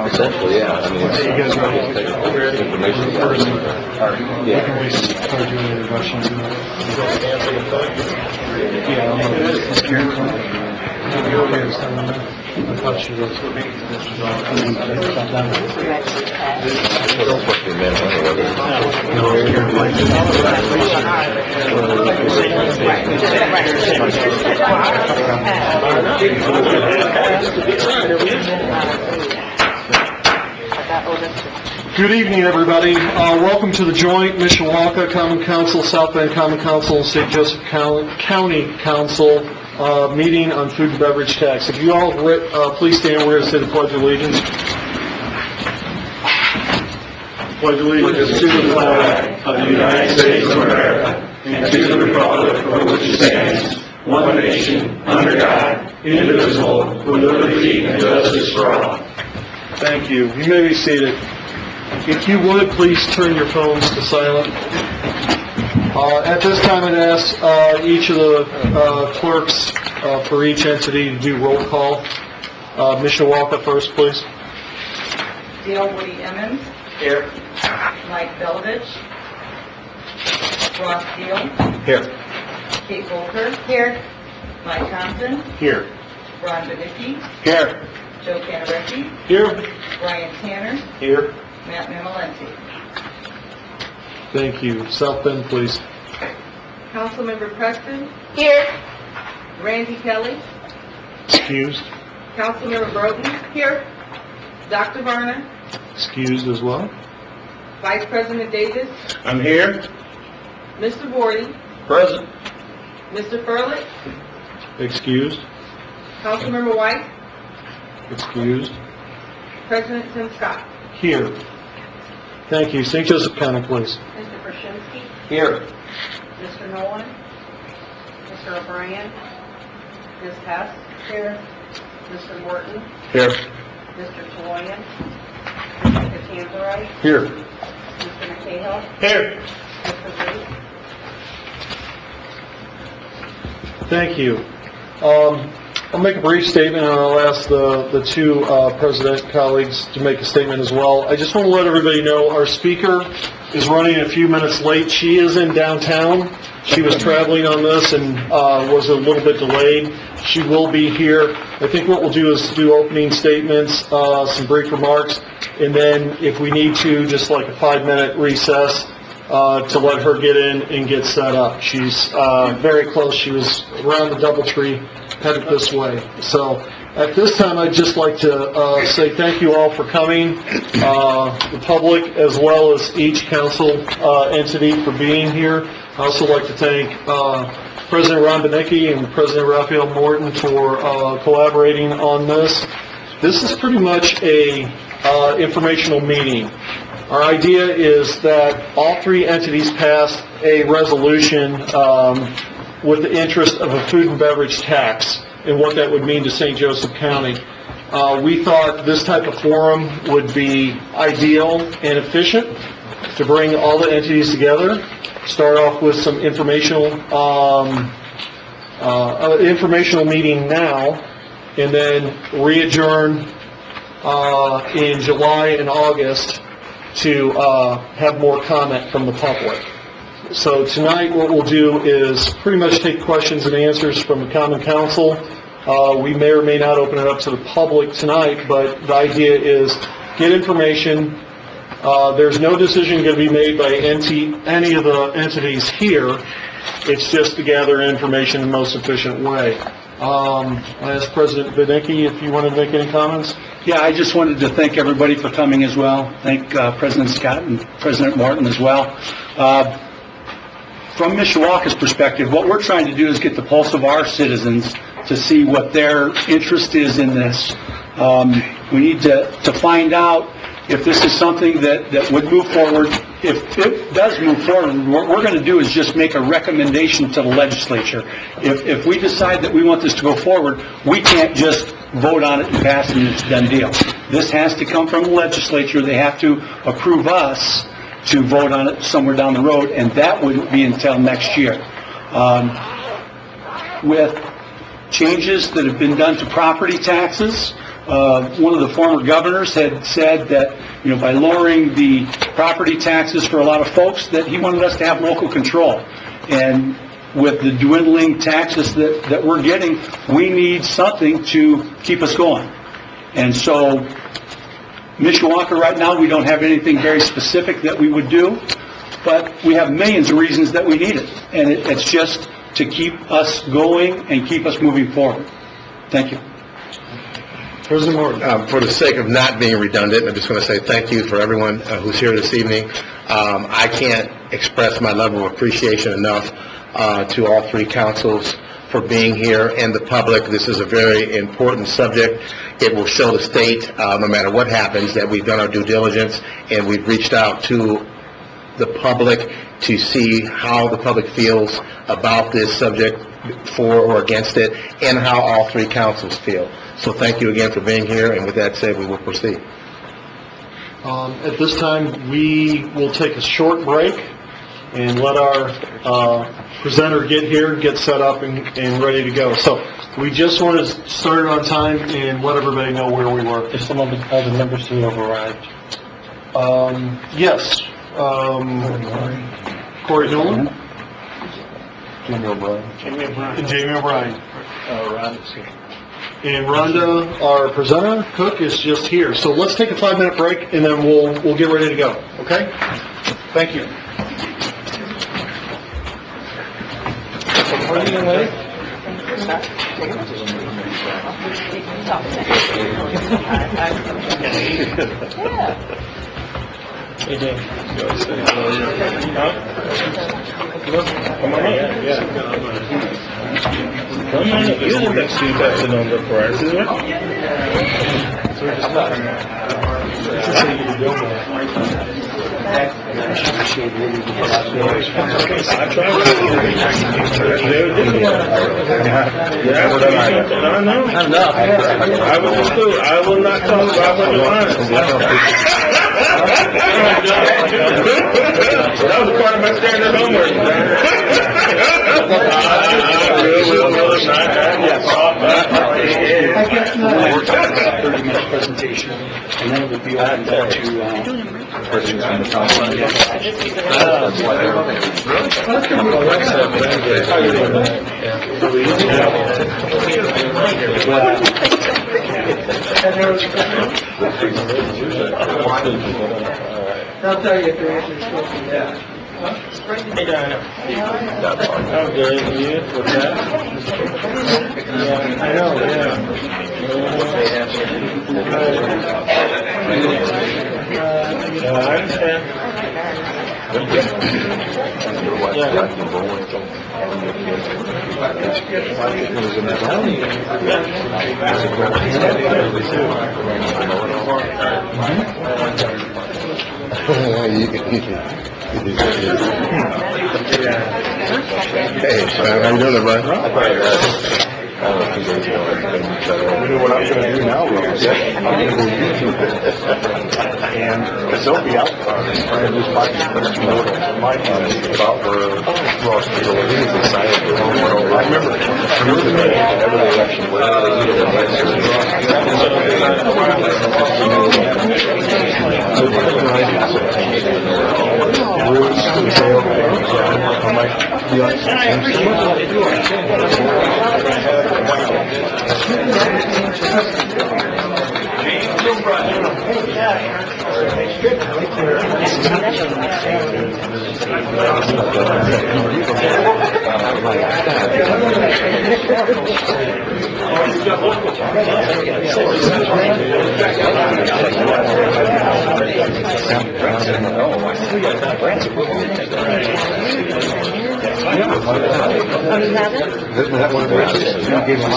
Essentially, yeah. I mean, You guys ready? information. You can always start doing any questions. Yeah, I thought she was. Good evening, everybody. Welcome to the joint Mishawaka Common Council, South Bend Common Council, and St. Joseph County Council meeting on food and beverage tax. If you all please stand, we're going to say the Pledge of Allegiance. Pledge allegiance to the flag of the United States of America and to the republic for which it stands, one nation, under God, indivisible, with liberty and justice for all. Thank you. You may be seated. If you would, please turn your phones to silent. At this time, I'd ask each of the clerks for each entity to do roll call. Mishawaka first, please. Dale Woody Emmons. Here. Mike Belovich. Ross Deal. Here. Kate Volker. Here. Mike Thompson. Here. Ron Bedicki. Here. Joe Canarecki. Here. Brian Tanner. Here. Matt Mamalenti. Thank you. South Bend, please. Councilmember Preston. Here. Randy Kelly. Excused. Councilmember Broughton. Here. Dr. Varna. Excused as well. Vice President Davis. I'm here. Mr. Vorty. Present. Mr. Furlick. Excused. Councilmember White. Excused. President Tim Scott. Here. Thank you. St. Joseph County, please. Mr. Brzezinski. Here. Mr. Nolan. Mr. O'Brien. Ms. Hess. Here. Mr. Morton. Here. Mr. Toloyan. Mr. Catanzarite. Here. Mr. McCahill. Here. Mr. Booth. Thank you. I'll make a brief statement, and I'll ask the two president colleagues to make a statement as well. I just want to let everybody know our speaker is running a few minutes late. She is in downtown. She was traveling on this and was a little bit delayed. She will be here. I think what we'll do is do opening statements, some brief remarks, and then if we need to, just like a 5-minute recess to let her get in and get set up. She's very close. She was around the DoubleTree, headed this way. So at this time, I'd just like to say thank you all for coming, the public as well as each council entity for being here. I'd also like to thank President Ron Bedicki and President Raphael Morton for collaborating on this. This is pretty much a informational meeting. Our idea is that all three entities pass a resolution with the interest of a food and beverage tax and what that would mean to St. Joseph County. We thought this type of forum would be ideal and efficient to bring all the entities together, start off with some informational meeting now, and then re-adjourn in July and August to have more comment from the public. So tonight what we'll do is pretty much take questions and answers from the Common Council. We may or may not open it up to the public tonight, but the idea is get information. There's no decision going to be made by any of the entities here. It's just to gather information in the most efficient way. I asked President Bedicki if you wanted to make any comments. Yeah, I just wanted to thank everybody for coming as well. Thank President Scott and President Morton as well. From Mishawaka's perspective, what we're trying to do is get the pulse of our citizens to see what their interest is in this. We need to find out if this is something that would move forward. If it does move forward, what we're going to do is just make a recommendation to the legislature. If we decide that we want this to go forward, we can't just vote on it and pass it and it's a done deal. This has to come from the legislature. They have to approve us to vote on it somewhere down the road, and that wouldn't be until next year. With changes that have been done to property taxes, one of the former governors had said that, by lowering the property taxes for a lot of folks, that he wanted us to have local control. And with the dwindling taxes that we're getting, we need something to keep us going. And so, Mishawaka right now, we don't have anything very specific that we would do, but we have millions of reasons that we need it. And it's just to keep us going and keep us moving forward. Thank you. President Morton. For the sake of not being redundant, I'm just going to say thank you for everyone who's here this evening. I can't express my level of appreciation enough to all three councils for being here and the public. This is a very important subject. It will show the state, no matter what happens, that we've done our due diligence and we've reached out to the public to see how the public feels about this subject, for or against it, and how all three councils feel. So thank you again for being here, and with that said, we will proceed. At this time, we will take a short break and let our presenter get here, get set up, and ready to go. So we just want to start on time and let everybody know where we were. If some of the other members who have arrived. Yes. Corey Nolan? Jamie O'Brien. And Jamie O'Brien. And Rhonda, our presenter, Cook, is just here. So let's take a 5-minute break, and then we'll get ready to go. Okay? Thank you. Hey, Dan. Come on in. Yeah. Come on in. You're the next few person on the prize, isn't it? I will not talk about what you're honest. That was part of my standard homework. A 30-minute presentation, and then it would be open to questions from the council. They'll tell you if you're actually supposed to do that. Hey, Diana. I'm good. You? What's that? Yeah, I know, yeah. I understand. Hey, how you doing, bud? You know what I'm going to do now, Rose? I'm going to do YouTube it. And they'll be out there. And this might be question more than my mind about where Ross was going. He was excited. I remember the day, whenever they election, whenever they needed an answer. Bruce, I might be on that one gave him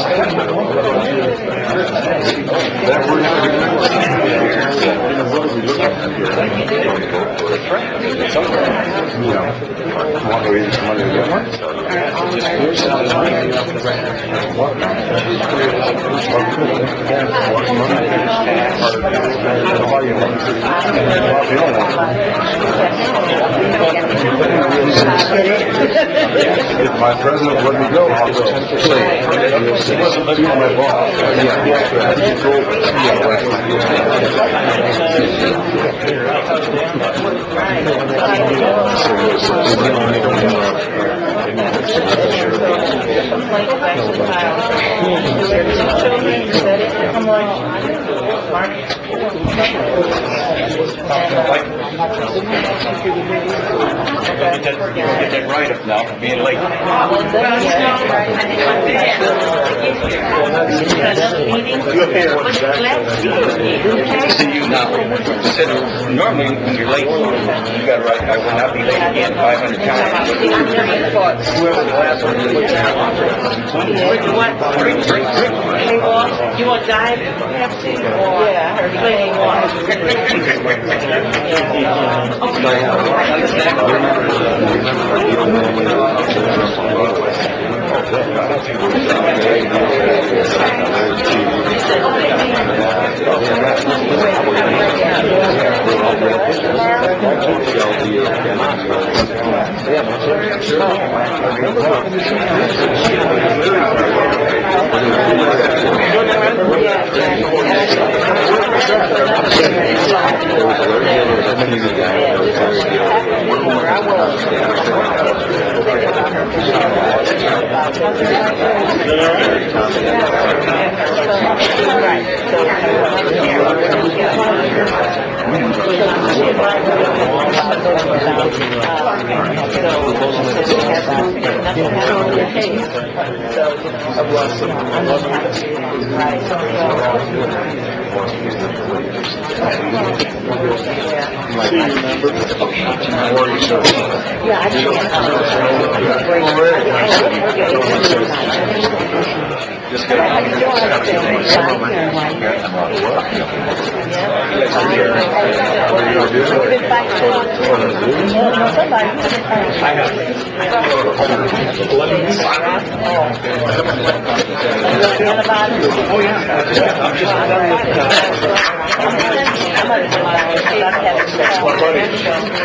if my president let me go, I'll go 10%. He wasn't my boss. Get that right up now, being late. See you now. Said normally when you're late, you got to write, I will not be late again 500 times. Whoever the last one is. You want Diet Pepsi or plain water?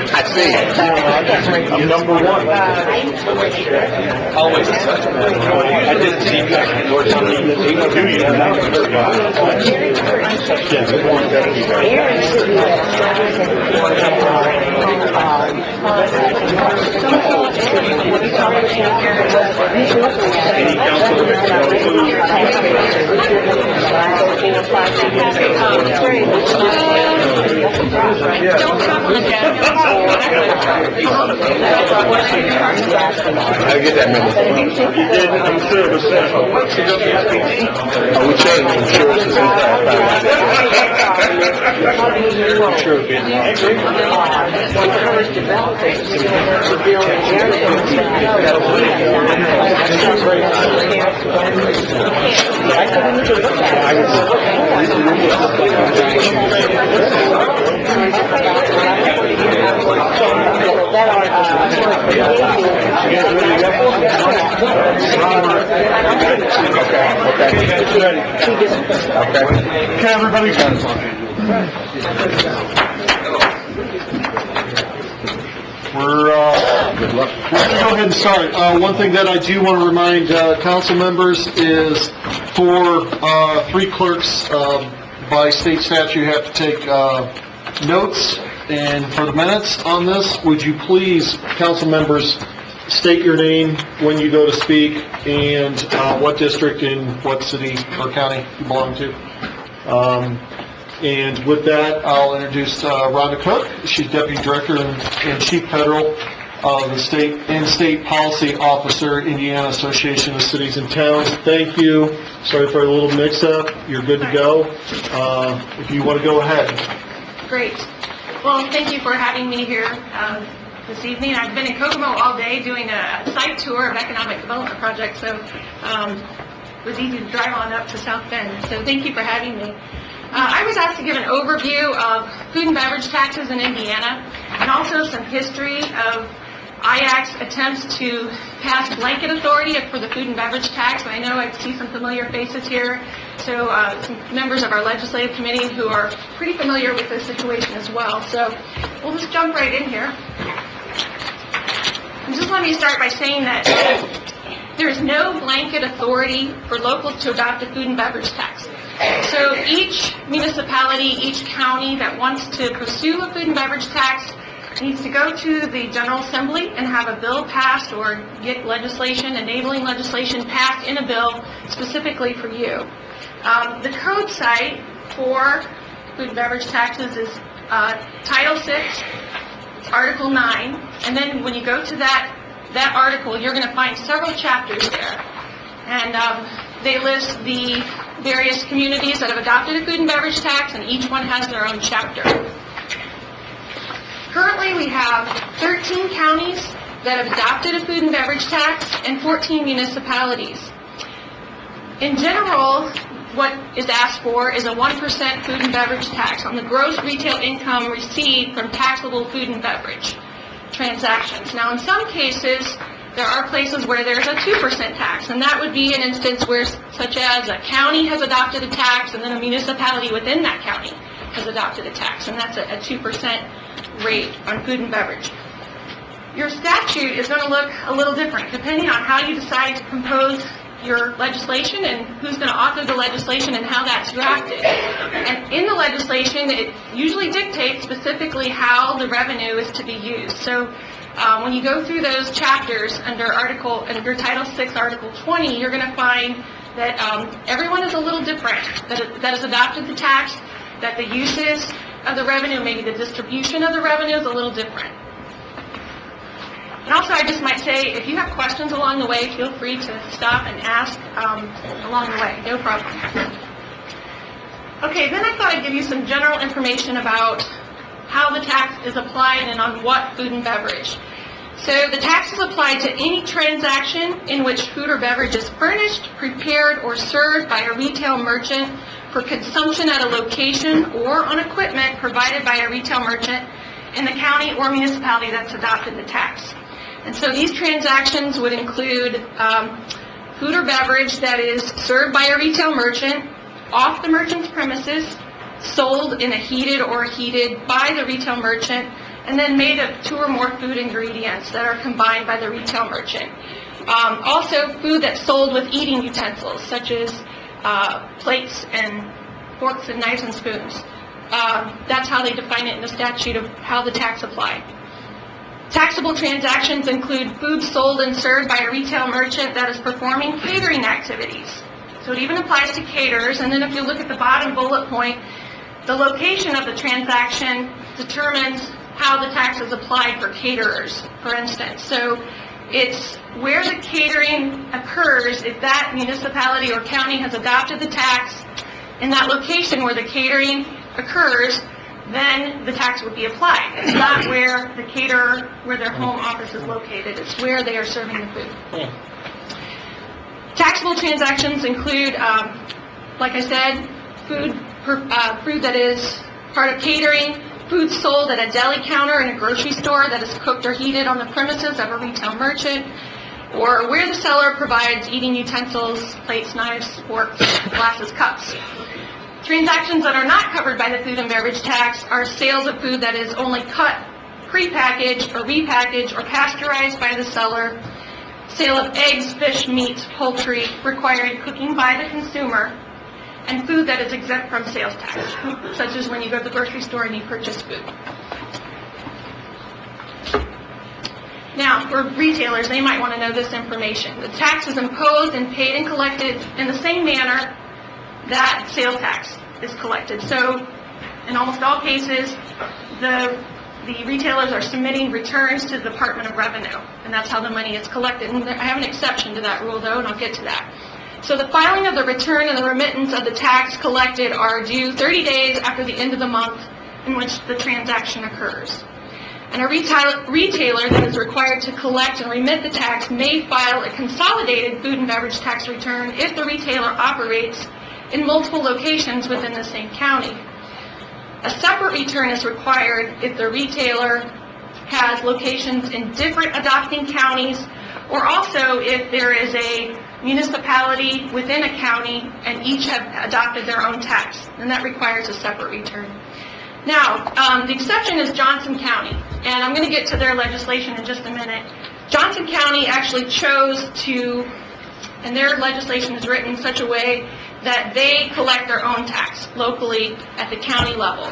I see. I'm number one. Always. I didn't see you actually work on I get that memo. We changed insurances and Okay, everybody. We're going to go ahead and start. One thing that I do want to remind council members is for 3 clerks, by state statute, you have to take notes. And for the minutes on this, would you please, council members, state your name when you go to speak and what district and what city or county you belong to. And with that, I'll introduce Rhonda Cook. She's Deputy Director and Chief Federal of the State Policy Officer, Indiana Association of Cities and Towns. Thank you. Sorry for a little mix-up. You're good to go. If you want to go ahead. Great. Well, thank you for having me here this evening. I've been in Kokomo all day doing a site tour of economic development projects, so it was easy to drive on up to South Bend. So thank you for having me. I was asked to give an overview of food and beverage taxes in Indiana and also some history of IAC's attempts to pass blanket authority for the food and beverage tax. And I know I see some familiar faces here, so some members of our legislative committee who are pretty familiar with this situation as well. So we'll just jump right in here. And just let me start by saying that there is no blanket authority for locals to adopt a food and beverage tax. So each municipality municipality, each county that wants to pursue a food and beverage tax needs to go to the General Assembly and have a bill passed or get legislation, enabling legislation passed in a bill specifically for you. The code site for food and beverage taxes is Title 6, Article 9, and then when you go to that article, you're going to find several chapters there. And they list the various communities that have adopted a food and beverage tax, and each one has their own chapter. Currently, we have 13 counties that have adopted a food and beverage tax and 14 municipalities. In general, what is asked for is a 1% food and beverage tax on the gross retail income received from taxable food and beverage transactions. Now, in some cases, there are places where there's a 2% tax, and that would be an instance where, such as a county has adopted a tax, and then a municipality within that county has adopted a tax, and that's a 2% rate on food and beverage. Your statute is going to look a little different, depending on how you decide to compose your legislation and who's going to author the legislation and how that's drafted. And in the legislation, it usually dictates specifically how the revenue is to be used. So when you go through those chapters under Title 6, Article 20, you're going to find that everyone is a little different, that has adopted the tax, that the uses of the revenue, maybe the distribution of the revenue is a little different. And also, I just might say, if you have questions along the way, feel free to stop and ask along the way. No problem. Okay, then I thought I'd give you some general information about how the tax is applied and on what food and beverage. So the tax is applied to any transaction in which food or beverage is furnished, prepared, or served by a retail merchant for consumption at a location or on equipment provided by a retail merchant in the county or municipality that's adopted the tax. And so these transactions would include food or beverage that is served by a retail merchant off the merchant's premises, sold in a heated or heated by the retail merchant, and then made of 2 or more food ingredients that are combined by the retail merchant. Also, food that's sold with eating utensils, such as plates and forks and knives and spoons. That's how they define it in the statute of how the tax applied. Taxable transactions include food sold and served by a retail merchant that is performing catering activities. So it even applies to caterers. And then if you look at the bottom bullet point, the location of the transaction determines how the tax is applied for caterers, for instance. So it's where the catering occurs. If that municipality or county has adopted the tax in that location where the catering occurs, then the tax would be applied. It's not where the caterer, where their home office is located. It's where they are serving the food. Taxable transactions include, like I said, food that is part of catering, food sold at a deli counter in a grocery store that is cooked or heated on the premises of a retail merchant, or where the seller provides eating utensils, plates, knives, forks, glasses, cups. Transactions that are not covered by the food and beverage tax are sales of food that is only cut, prepackaged, or repackaged, or pasteurized by the seller, sale of eggs, fish, meat, poultry, requiring cooking by the consumer, and food that is exempt from sales tax, such as when you go to the grocery store and you purchase food. Now, for retailers, they might want to know this information. The tax is imposed and paid and collected in the same manner that sales tax is collected. So, in almost all cases, the retailers are submitting returns to the Department of Revenue, and that's how the money is collected. And I have an exception to that rule, though, and I'll get to that. So the filing of the return and the remittance of the tax collected are due 30 days after the end of the month in which the transaction occurs. And a retailer that is required to collect and remit the tax may file a consolidated food and beverage tax return if the retailer operates in multiple locations within the same county. A separate return is required if the retailer has locations in different adopting counties, or also if there is a municipality within a county and each have adopted their own tax, and that requires a separate return. Now, the exception is Johnson County, and I'm going to get to their legislation in just a minute. Johnson County actually chose to, and their legislation is written in such a way that they collect their own tax locally at the county level.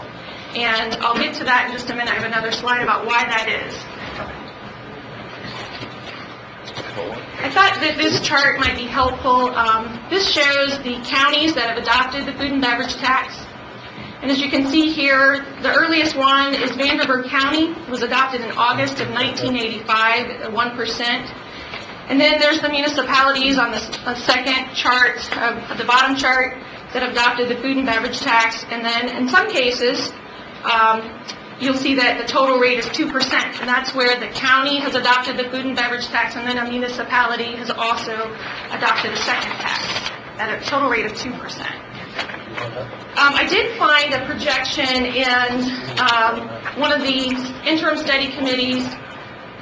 And I'll get to that in just a minute. I have another slide about why that is. I thought that this chart might be helpful. This shows the counties that have adopted the food and beverage tax. And as you can see here, the earliest one is Vanderburgh County. It was adopted in August of 1985 at 1%. And then there's the municipalities on the second chart, the bottom chart, that have adopted the food and beverage tax. And then in some cases, you'll see that the total rate is 2%. And that's where the county has adopted the food and beverage tax, and then a municipality has also adopted a second tax at a total rate of 2%. I did find a projection in one of the interim study committees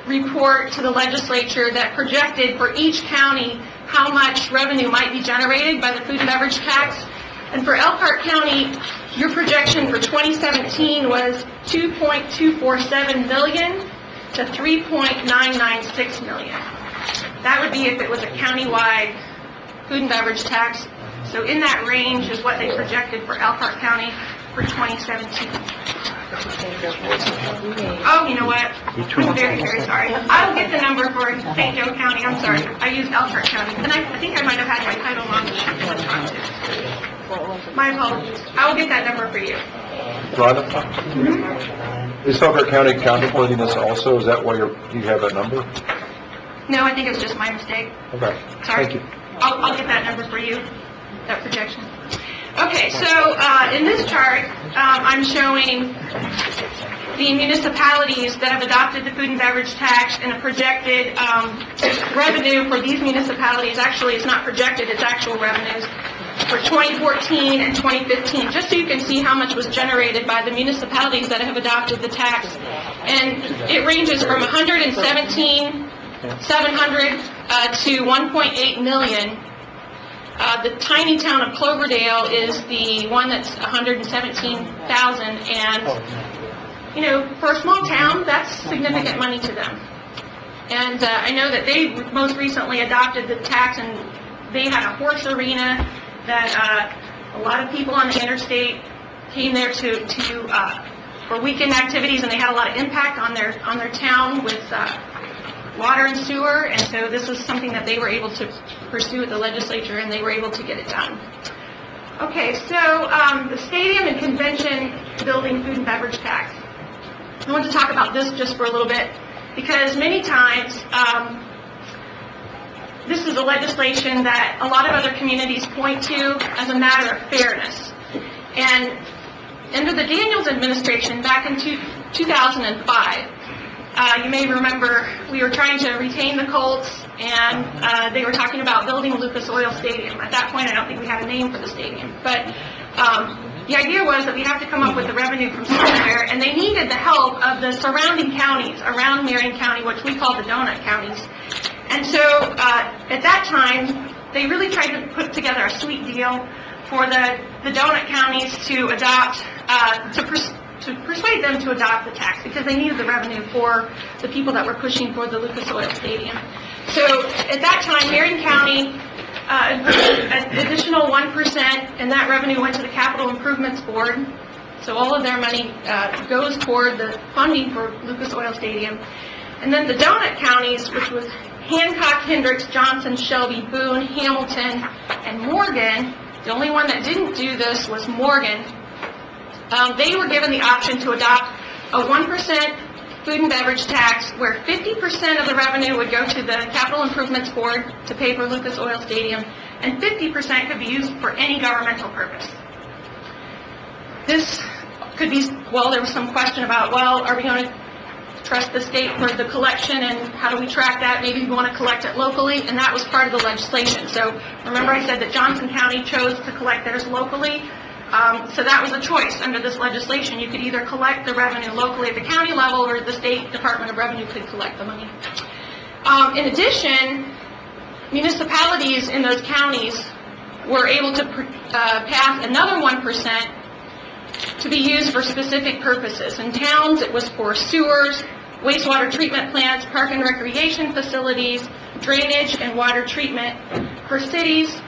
report to the legislature that projected for each county how much revenue might be generated by the food and beverage tax. And for Elkhart County, your projection for 2017 was $2.247 million to $3.996 million. That would be if it was a countywide food and beverage tax. So in that range is what they projected for Elkhart County for 2017. Oh, you know what? I'm very, very sorry. I'll get the number for St. Joe County. I'm sorry. I used Elkhart County. And I think I might have had my title on the sheet. My apologies. I will get that number for you. Rhonda? Is Elkhart County contemplating this also? Is that why you have that number? No, I think it was just my mistake. Okay. Sorry. Thank you. I'll get that number for you, that projection. Okay, so in this chart, I'm showing the municipalities that have adopted the food and beverage tax and a projected revenue for these municipalities. Actually, it's not projected, it's actual revenues for 2014 and 2015, just so you can see how much was generated by the municipalities that have adopted the tax. And it ranges from $117,700 to $1.8 million. The tiny town of Cloverdale is the one that's $117,000, and you know, for a small town, that's significant money to them. And I know that they most recently adopted the tax, and they had a horse arena that a lot of people on the interstate came there for weekend activities, and they had a lot of impact on their town with water and sewer, and so this is something that they were able to pursue at the legislature, and they were able to get it done. Okay, so the stadium and convention building food and beverage tax. I want to talk about this just for a little bit, because many times this is a legislation that a lot of other communities point to as a matter of fairness. And under the Daniels administration back in 2005, you may remember we were trying to retain the Colts, and they were talking about building Lucas Oil Stadium. At that point, I don't think we had a name for the stadium. But the idea was that we have to come up with the revenue from somewhere, and they needed the help of the surrounding counties around Marion County, which we call the donut counties. And so at that time, they really tried to put together a sweet deal for the donut counties to adopt, to persuade them to adopt the tax, because they needed the revenue for the people that were pushing for the Lucas Oil Stadium. So at that time, Marion County an additional 1%, and that revenue went to the Capital Improvements Board. So all of their money goes toward the funding for Lucas Oil Stadium. And then the donut counties, which was Hancock, Hendricks, Johnson, Shelby, Boone, Hamilton, and Morgan. The only one that didn't do this was Morgan. They were given the option to adopt a 1% food and beverage tax, where 50% of the revenue would go to the Capital Improvements Board to pay for Lucas Oil Stadium, and 50% could be used for any governmental purpose. This could be, well, there was some question about, well, are we going to trust the state for the collection, and how do we track that? Maybe we want to collect it locally, and that was part of the legislation. So remember I said that Johnson County chose to collect theirs locally. So that was a choice under this legislation. You could either collect the revenue locally at the county level, or the State Department of Revenue could collect the money. In addition, municipalities in those counties were able to pass another 1% to be used for specific purposes. In towns, it was for sewers, wastewater treatment plants, park and recreation facilities, drainage, and water treatment. For cities,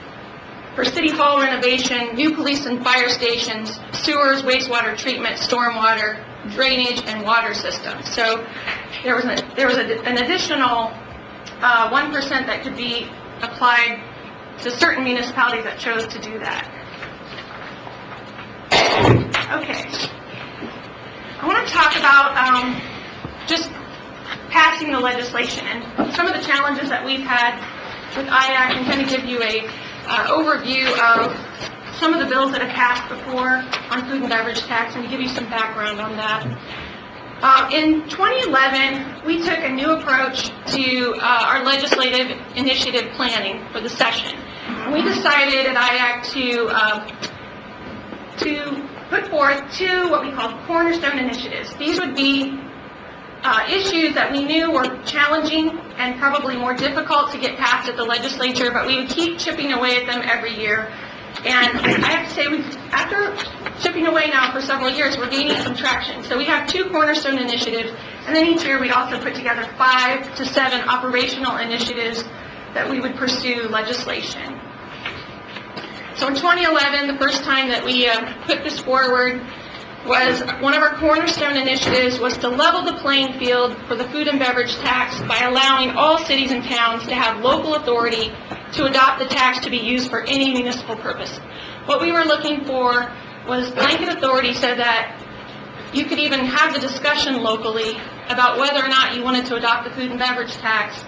for City Hall renovation, new police and fire stations, sewers, wastewater treatment, stormwater, drainage, and water systems. So there was an additional 1% that could be applied to certain municipalities that chose to do that. Okay. I want to talk about just passing the legislation and some of the challenges that we've had with IAC, and kind of give you a overview of some of the bills that have passed before on food and beverage tax, and to give you some background on that. In 2011, we took a new approach to our legislative initiative planning for the session. And we decided at IAC to put forth two what we call cornerstone initiatives. These would be issues that we knew were challenging and probably more difficult to get passed at the legislature, but we would keep chipping away at them every year. And I have to say, after chipping away now for several years, we're gaining some traction. So we have two cornerstone initiatives, and then each year we'd also put together 5 to 7 operational initiatives that we would pursue legislation. So in 2011, the first time that we put this forward, was one of our cornerstone initiatives was to level the playing field for the food and beverage tax by allowing all cities and towns to have local authority to adopt the tax to be used for any municipal purpose. What we were looking for was blanket authority so that you could even have the discussion locally about whether or not you wanted to adopt the food and beverage tax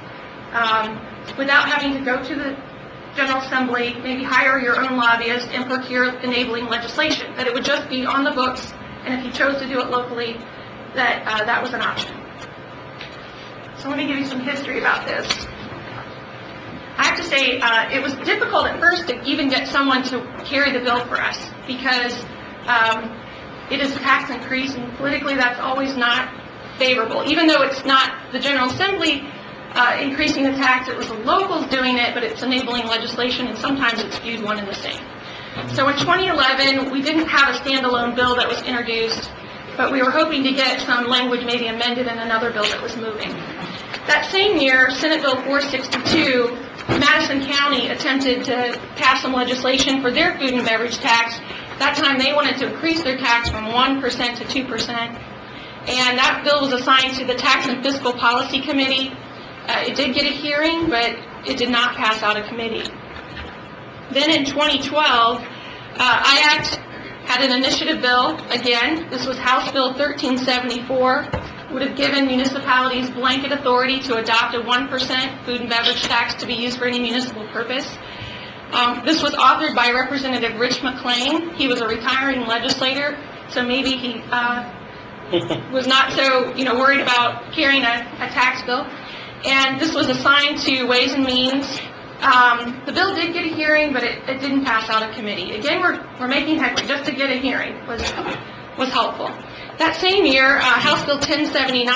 without having to go to the General Assembly, maybe hire your own lobbyist and procure enabling legislation, that it would just be on the books, and if you chose to do it locally, that that was an option. So let me give you some history about this. I have to say, it was difficult at first to even get someone to carry the bill for us, because it is a tax increase, and politically that's always not favorable. Even though it's not the General Assembly increasing the tax, it was the locals doing it, but it's enabling legislation, and sometimes it's viewed one and the same. So in 2011, we didn't have a standalone bill that was introduced, but we were hoping to get some language maybe amended in another bill that was moving. That same year, Senate Bill 462, Madison County attempted to pass some legislation for their food and beverage tax. That time they wanted to increase their tax from 1% to 2%, and that bill was assigned to the Tax and Fiscal Policy Committee. It did get a hearing, but it did not pass out of committee. Then in 2012, IACT had an initiative bill. Again, this was House Bill 1374. Would have given municipalities blanket authority to adopt a 1% food and beverage tax to be used for any municipal purpose. This was authored by Representative Rich McClain. He was a retiring legislator, so maybe he was not so worried about carrying a tax bill. And this was assigned to Ways and Means. The bill did get a hearing, but it didn't pass out of committee. Again, we're making headway. Just to get a hearing was helpful. That same year, House Bill 1079,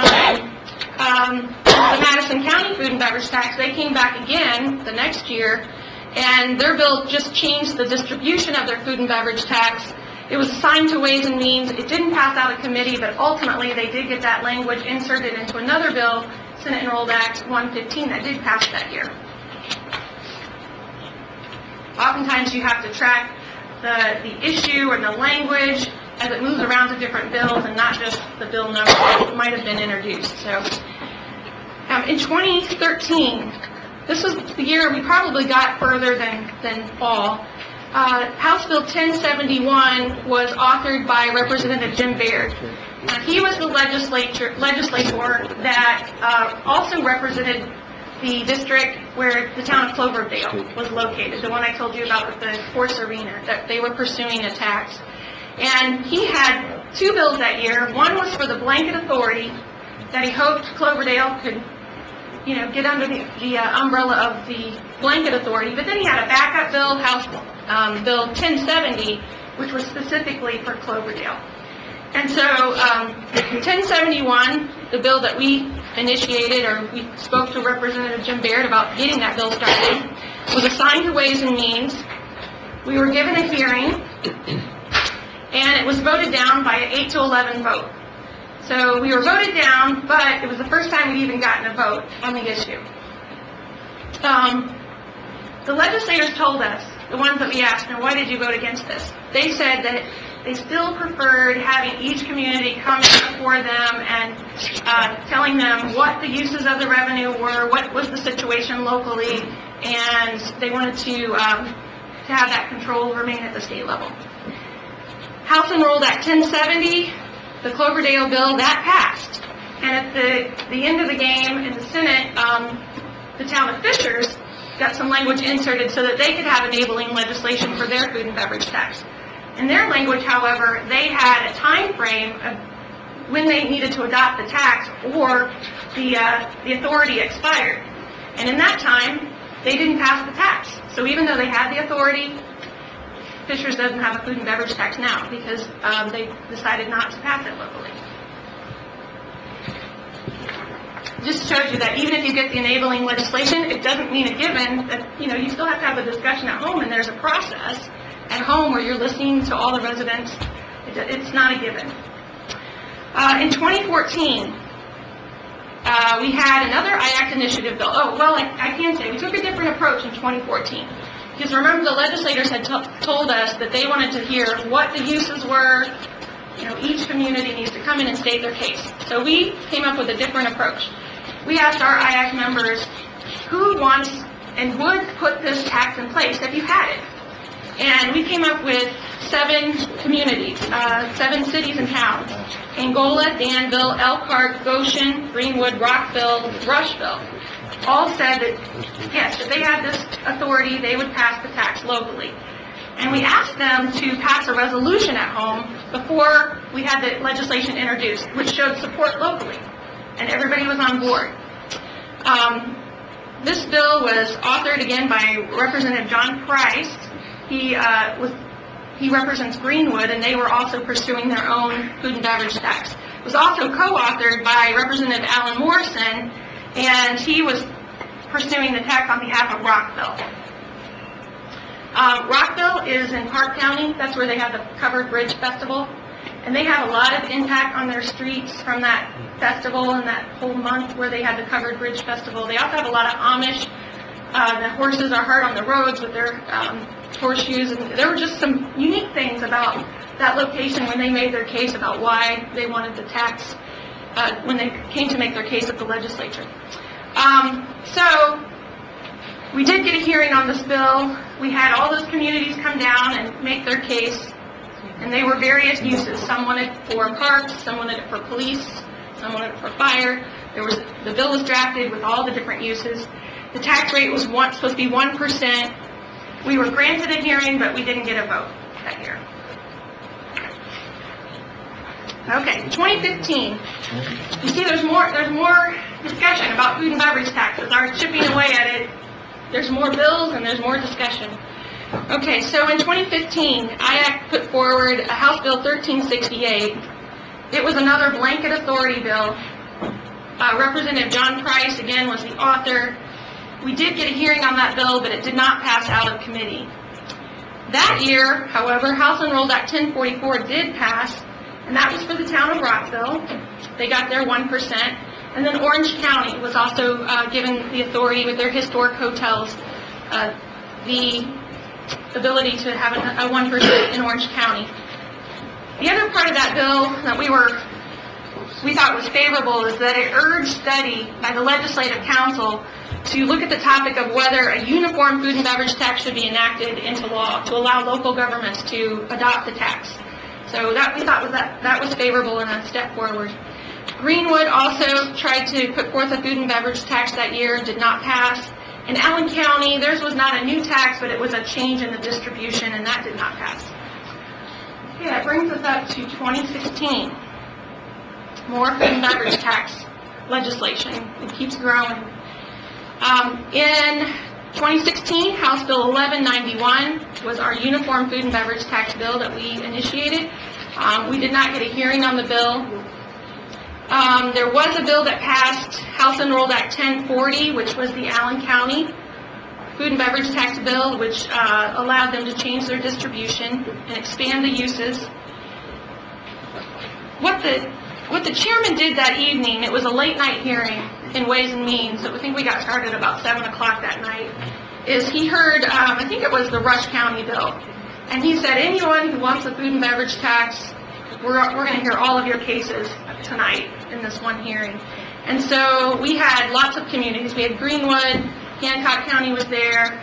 the Madison County Food and Beverage Tax, they came back again the next year, and their bill just changed the distribution of their food and beverage tax. It was assigned to Ways and Means. It didn't pass out of committee, but ultimately they did get that language inserted into another bill, Senate Enrolled Act 115, that did pass that year. Oftentimes you have to track the issue or the language as it moves around to different bills, and not just the bill number that might have been introduced. So in 2013, this was the year we probably got further than fall. House Bill 1071 was authored by Representative Jim Baird. He was the legislator that also represented the district where the town of Cloverdale was located, the one I told you about with the sports arena, that they were pursuing a tax. And he had 2 bills that year. One was for the blanket authority that he hoped Cloverdale could, get under the umbrella of the blanket authority. But then he had a backup bill, House Bill 1070, which was specifically for Cloverdale. And so 1071, the bill that we initiated, or we spoke to Representative Jim Baird about getting that bill started, was assigned to Ways and Means. We were given a hearing, and it was voted down by an 8-11 vote. So we were voted down, but it was the first time we'd even gotten a vote on the issue. The legislators told us the ones that we asked, "Now, why did you vote against this?" They said that they still preferred having each community come before them and telling them what the uses of the revenue were, what was the situation locally, and they wanted to have that control remain at the state level. House Enrolled Act 1070, the Cloverdale bill, that passed. And at the end of the game in the Senate, the town of Fishers got some language inserted so that they could have enabling legislation for their food and beverage tax. In their language, however, they had a time frame of when they needed to adopt the tax or the authority expired. And in that time, they didn't pass the tax. So even though they had the authority, Fishers doesn't have a food and beverage tax now because they decided not to pass it locally. Just shows you that even if you get the enabling legislation, it doesn't mean a given that, you still have to have a discussion at home, and there's a process at home where you're listening to all the residents. It's not a given. In 2014, we had another IACT initiative bill. Oh, well, I can say we took a different approach in 2014. Because remember, the legislators had told us that they wanted to hear what the uses were. Each community needs to come in and state their case. So we came up with a different approach. We asked our IACT members who wants and would put this tax in place if you had it. And we came up with 7 communities, 7 cities and towns: Angola, Danville, Elkhart, Goshen, Greenwood, Rockville, Rushville. All said that, yes, if they had this authority, they would pass the tax locally. And we asked them to pass a resolution at home before we had the legislation introduced, which showed support locally. And everybody was on board. This bill was authored again by Representative John Price. He represents Greenwood, and they were also pursuing their own food and beverage tax. It was also co-authored by Representative Alan Morrison, and he was pursuing the tax on behalf of Rockville. Rockville is in Park County. That's where they have the Covered Bridge Festival. And they have a lot of impact on their streets from that festival and that whole month where they had the Covered Bridge Festival. They also have a lot of Amish. The horses are hard on the roads with their horseshoes. And there were just some unique things about that location when they made their case about why they wanted the tax when they came to make their case at the legislature. So we did get a hearing on this bill. We had all those communities come down and make their case, and they were various uses. Some wanted it for parks, some wanted it for police, some wanted it for fire. The bill was drafted with all the different uses. The tax rate was supposed to be 1%. We were granted a hearing, but we didn't get a vote that year. Okay, 2015. You see, there's more discussion about food and beverage taxes. Are chipping away at it. There's more bills and there's more discussion. Okay, so in 2015, IACT put forward a House Bill 1368. It was another blanket authority bill. Representative John Price, again, was the author. We did get a hearing on that bill, but it did not pass out of committee. That year, however, House Enrolled Act 1044 did pass, and that was for the town of Rockville. They got their 1%. And then Orange County was also given the authority with their historic hotels, the ability to have a 1% in Orange County. The other part of that bill that we thought was favorable is that it urged study by the Legislative Council to look at the topic of whether a uniform food and beverage tax should be enacted into law to allow local governments to adopt the tax. So that we thought that was favorable and a step forward. Greenwood also tried to put forth a food and beverage tax that year, did not pass. In Allen County, theirs was not a new tax, but it was a change in the distribution, and that did not pass. Okay, that brings us up to 2016. More food and beverage tax legislation. It keeps growing. In 2016, House Bill 1191 was our uniform food and beverage tax bill that we initiated. We did not get a hearing on the bill. There was a bill that passed, House Enrolled Act 1040, which was the Allen County food and beverage tax bill, which allowed them to change their distribution and expand the uses. What the chairman did that evening, it was a late night hearing in Ways and Means. So I think we got started about 7 o'clock that night. is he heard, I think it was the Rush County bill, and he said, anyone who wants a food and beverage tax, we're going to hear all of your cases tonight in this one hearing. And so we had lots of communities. We had Greenwood, Hancock County was there,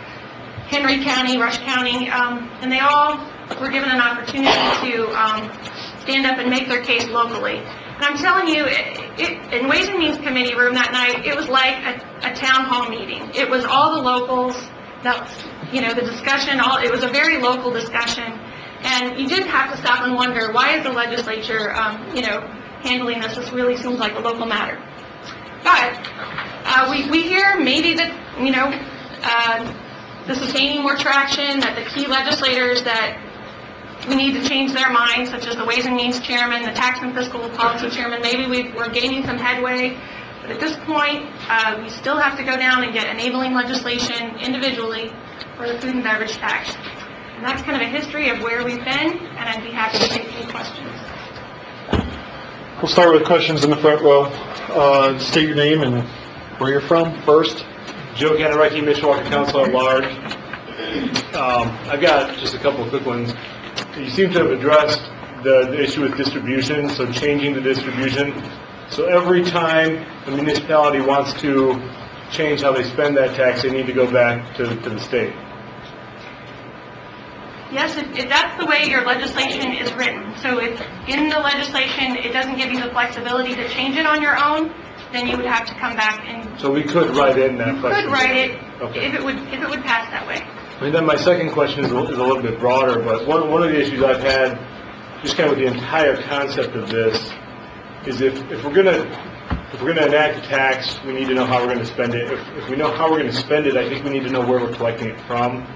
Henry County, Rush County, and they all were given an opportunity to stand up and make their case locally. And I'm telling you, in Ways and Means Committee room that night, it was like a town hall meeting. It was all the locals, the discussion, it was a very local discussion. And you did have to stop and wonder, why is the legislature, handling this? This really seems like a local matter. But we hear maybe that, this is gaining more traction, that the key legislators that we need to change their minds, such as the Ways and Means Chairman, the Tax and Fiscal Policy Chairman, maybe we're gaining some headway. But at this point, we still have to go down and get enabling legislation individually for the food and beverage tax. And that's kind of a history of where we've been, and I'd be happy to take any questions. We'll start with questions in the front row. State your name and where you're from first. Joe Ganareki, Mishawaka Council at Large. I've got just a couple of quick ones. You seem to have addressed the issue with distribution, so changing the distribution. So every time the municipality wants to change how they spend that tax, they need to go back to the state. Yes, if that's the way your legislation is written. So if in the legislation it doesn't give you the flexibility to change it on your own, then you would have to come back and... So we could write in that you could write it, okay, if it would pass that way. And then my second question is a little bit broader, but one of the issues I've had, just kind of with the entire concept of this, is if we're going to enact a tax, we need to know how we're going to spend it. If we know how we're going to spend it, I think we need to know where we're collecting it from.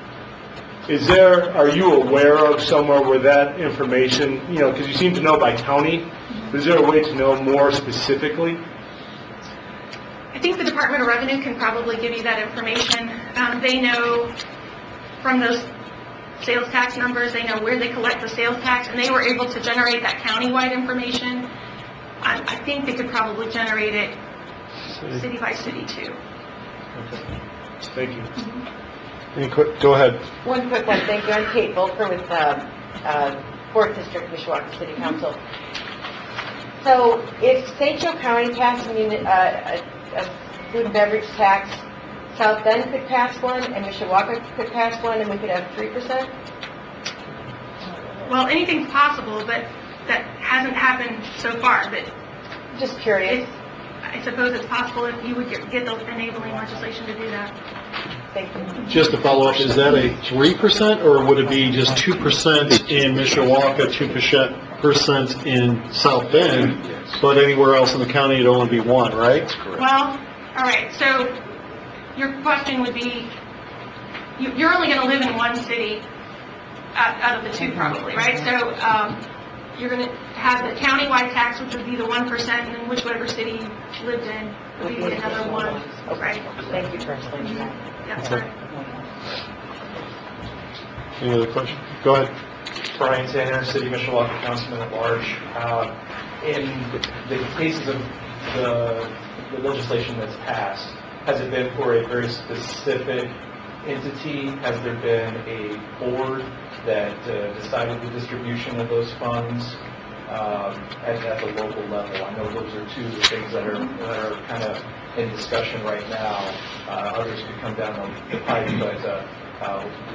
Are you aware of somewhere where that information, because you seem to know by county, is there a way to know more specifically? I think the Department of Revenue can probably give you that information. They know from those sales tax numbers, they know where they collect the sales tax, and they were able to generate that countywide information. I think they could probably generate it city by city too. Okay. Thank you. Go ahead. One quick one, thank you. I'm Kate Volker with 4th District, Mishawaka City Council. So if St. Joe County passed a food and beverage tax, South Bend could pass one, and Mishawaka could pass one, and we could have 3%? Well, anything's possible, but that hasn't happened so far. But Just curious. I suppose it's possible if you would get the enabling legislation to do that. Thank you. Just to follow up, is that a 3% or would it be just 2% in Mishawaka, 2% in South Bend, but anywhere else in the county it'd only be 1, right? Well, all right. So your question would be, you're only going to live in one city out of the two, probably, right? So you're going to have the countywide tax, which would be the 1%, and then whichever city you lived in would be another 1. Okay. Thank you for explaining that. Yeah, sorry. Any other questions? Go ahead. Brian Tanner, City Mishawaka Councilman at Large. In the cases of the legislation that's passed, has it been for a very specific entity? Has there been a board that decided the distribution of those funds at the local level? I know those are two of the things that are kind of in discussion right now. Others could come down the pipe, but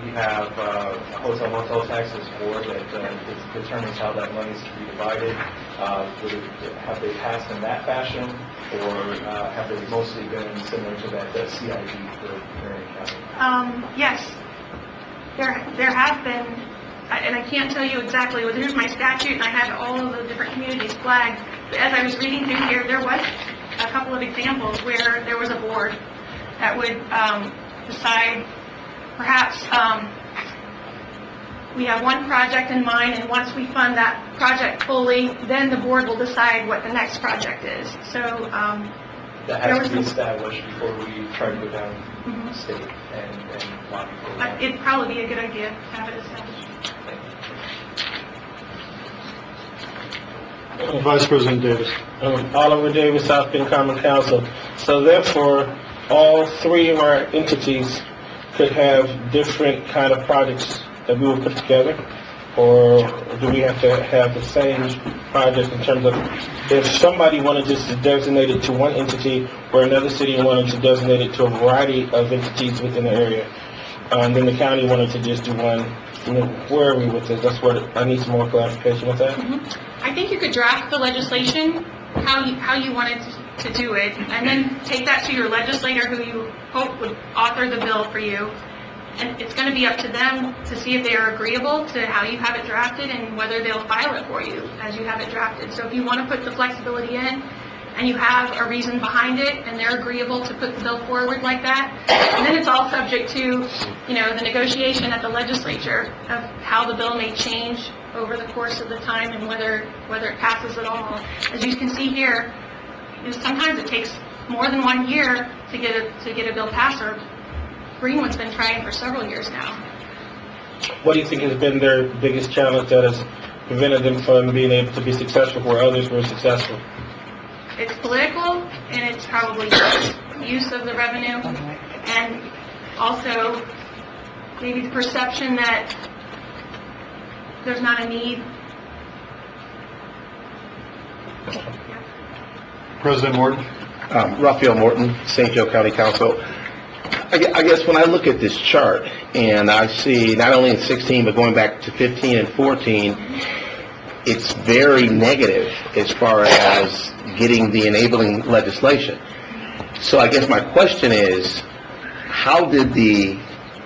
we have a hotel motel taxes board that determines how that money is to be divided. Have they passed in that fashion, or have they mostly been similar to that CID for Marion County? Yes, there have been, and I can't tell you exactly. Here's my statute, and I have all of the different communities flagged. But as I was reading through here, there was a couple of examples where there was a board that would decide, perhaps we have one project in mind, and once we fund that project fully, then the board will decide what the next project is. So that has to be established before we try to go down state and lobby for that. It'd probably be a good idea to have it established. Vice President Davis. Oliver Davis, South Bend Common Council. So therefore, all three of our entities could have different kind of projects that we will put together? Or do we have to have the same project in terms of if somebody wanted just to designate it to one entity or another city wanted to designate it to a variety of entities within the area, then the county wanted to just do one, where are we with this? That's what I need some more clarification with that. I think you could draft the legislation how you wanted to do it, and then take that to your legislator who you hope would author the bill for you. And it's going to be up to them to see if they are agreeable to how you have it drafted and whether they'll file it for you as you have it drafted. So if you want to put the flexibility in and you have a reason behind it and they're agreeable to put the bill forward like that, and then it's all subject to, the negotiation at the legislature of how the bill may change over the course of the time and whether it passes at all. As you can see here, sometimes it takes more than 1 year to get a bill passed, or Greenwood's been trying for several years now. What do you think has been their biggest challenge that has prevented them from being able to be successful where others were successful? It's political, and it's probably use of the revenue, and also maybe the perception that there's not a need. President Morton. Raphael Morton, St. Joe County Council. I guess when I look at this chart and I see not only in 16 but going back to 15 and 14, it's very negative as far as getting the enabling legislation. So I guess my question is, how did the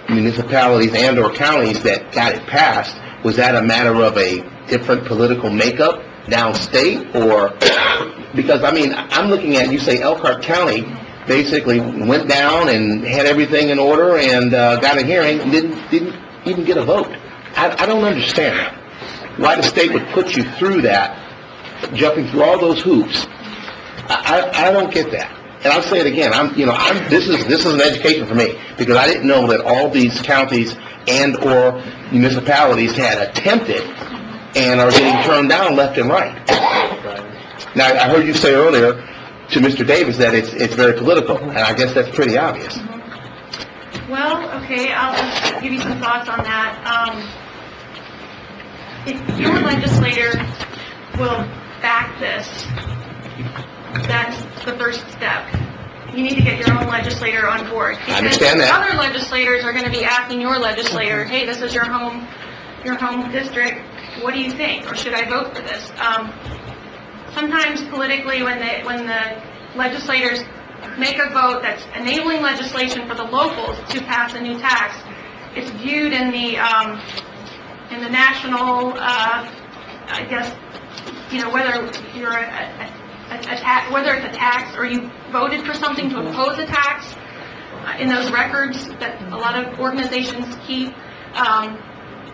municipalities and or counties that got it passed, was that a matter of a different political makeup downstate, or because I'm looking at, you say Elkhart County basically went down and had everything in order and got a hearing and didn't even get a vote. I don't understand why the state would put you through that, jumping through all those hoops. I don't get that. And I'll say it again. This is an education for me, because I didn't know that all these counties and or municipalities had attempted and are getting turned down left and right. Now, I heard you say earlier to Mr. Davis that it's very political, and I guess that's pretty obvious. Well, okay, I'll just give you some thoughts on that. If your legislator will back this, that's the first step. You need to get your own legislator on board. I understand that. Other legislators are going to be asking your legislator, hey, this is your home district, what do you think, or should I vote for this? Sometimes politically, when the legislators make a vote that's enabling legislation for the locals to pass a new tax, it's viewed in the national, I guess, whether you're whether it's a tax or you voted for something to oppose a tax, in those records that a lot of organizations keep,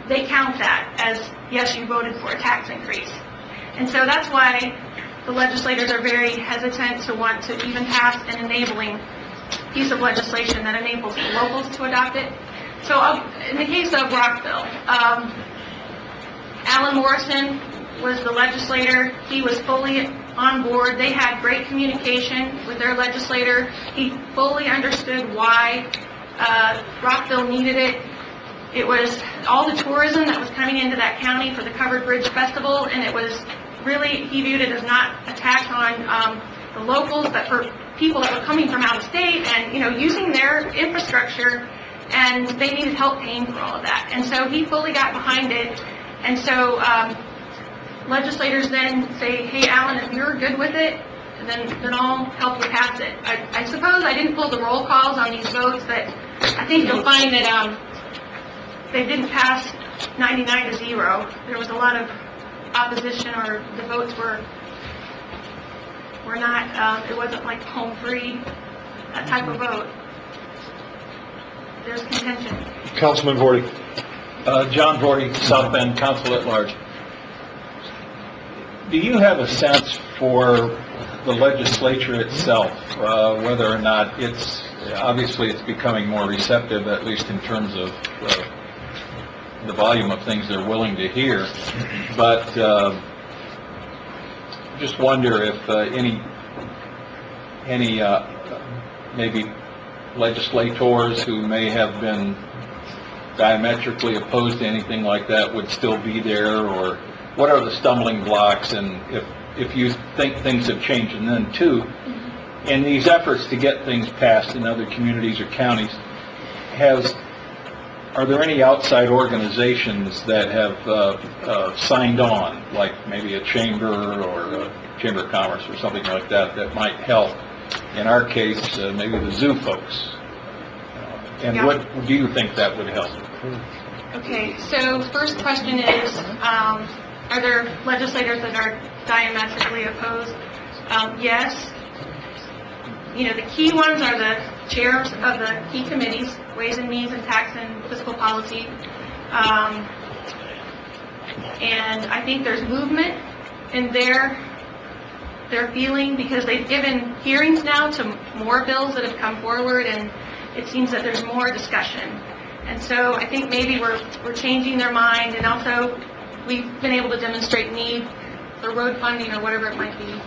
they count that as, yes, you voted for a tax increase. And so that's why the legislators are very hesitant to want to even pass an enabling piece of legislation that enables the locals to adopt it. So in the case of Rockville, Alan Morrison was the legislator. He was fully on board. They had great communication with their legislator. He fully understood why Rockville needed it. It was all the tourism that was coming into that county for the Covered Bridge Festival, and it was really, he viewed it as not a tax on the locals, but for people that were coming from out of state and, using their infrastructure, and they needed help paying for all of that. And so he fully got behind it. And so legislators then say, hey, Alan, if you're good with it, then I'll help you pass it. I suppose I didn't pull the roll calls on these votes, but I think you'll find that they didn't pass 99-0. There was a lot of opposition, or the votes were not, it wasn't like home free, that type of vote. There's contention. Councilman Vorty. John Vorty, South Bend, Council at Large. Do you have a sense for the legislature itself, whether or not obviously it's becoming more receptive, at least in terms of the volume of things they're willing to hear, but just wonder if any maybe legislators who may have been diametrically opposed to anything like that would still be there, or what are the stumbling blocks, and if you think things have changed? And then two, in these efforts to get things passed in other communities or counties, are there any outside organizations that have signed on, like maybe a chamber or a chamber of commerce or something like that, that might help? In our case, maybe the zoo folks. And Yeah. what do you think that would help? Okay, so first question is, are there legislators that are diametrically opposed? Yes. You know, the key ones are the chairs of the key committees, Ways and Means and Tax and Fiscal Policy. And I think there's movement in their feeling, because they've given hearings now to more bills that have come forward, and it seems that there's more discussion. And so I think maybe we're changing their mind, and also we've been able to demonstrate need for road funding or whatever it might be.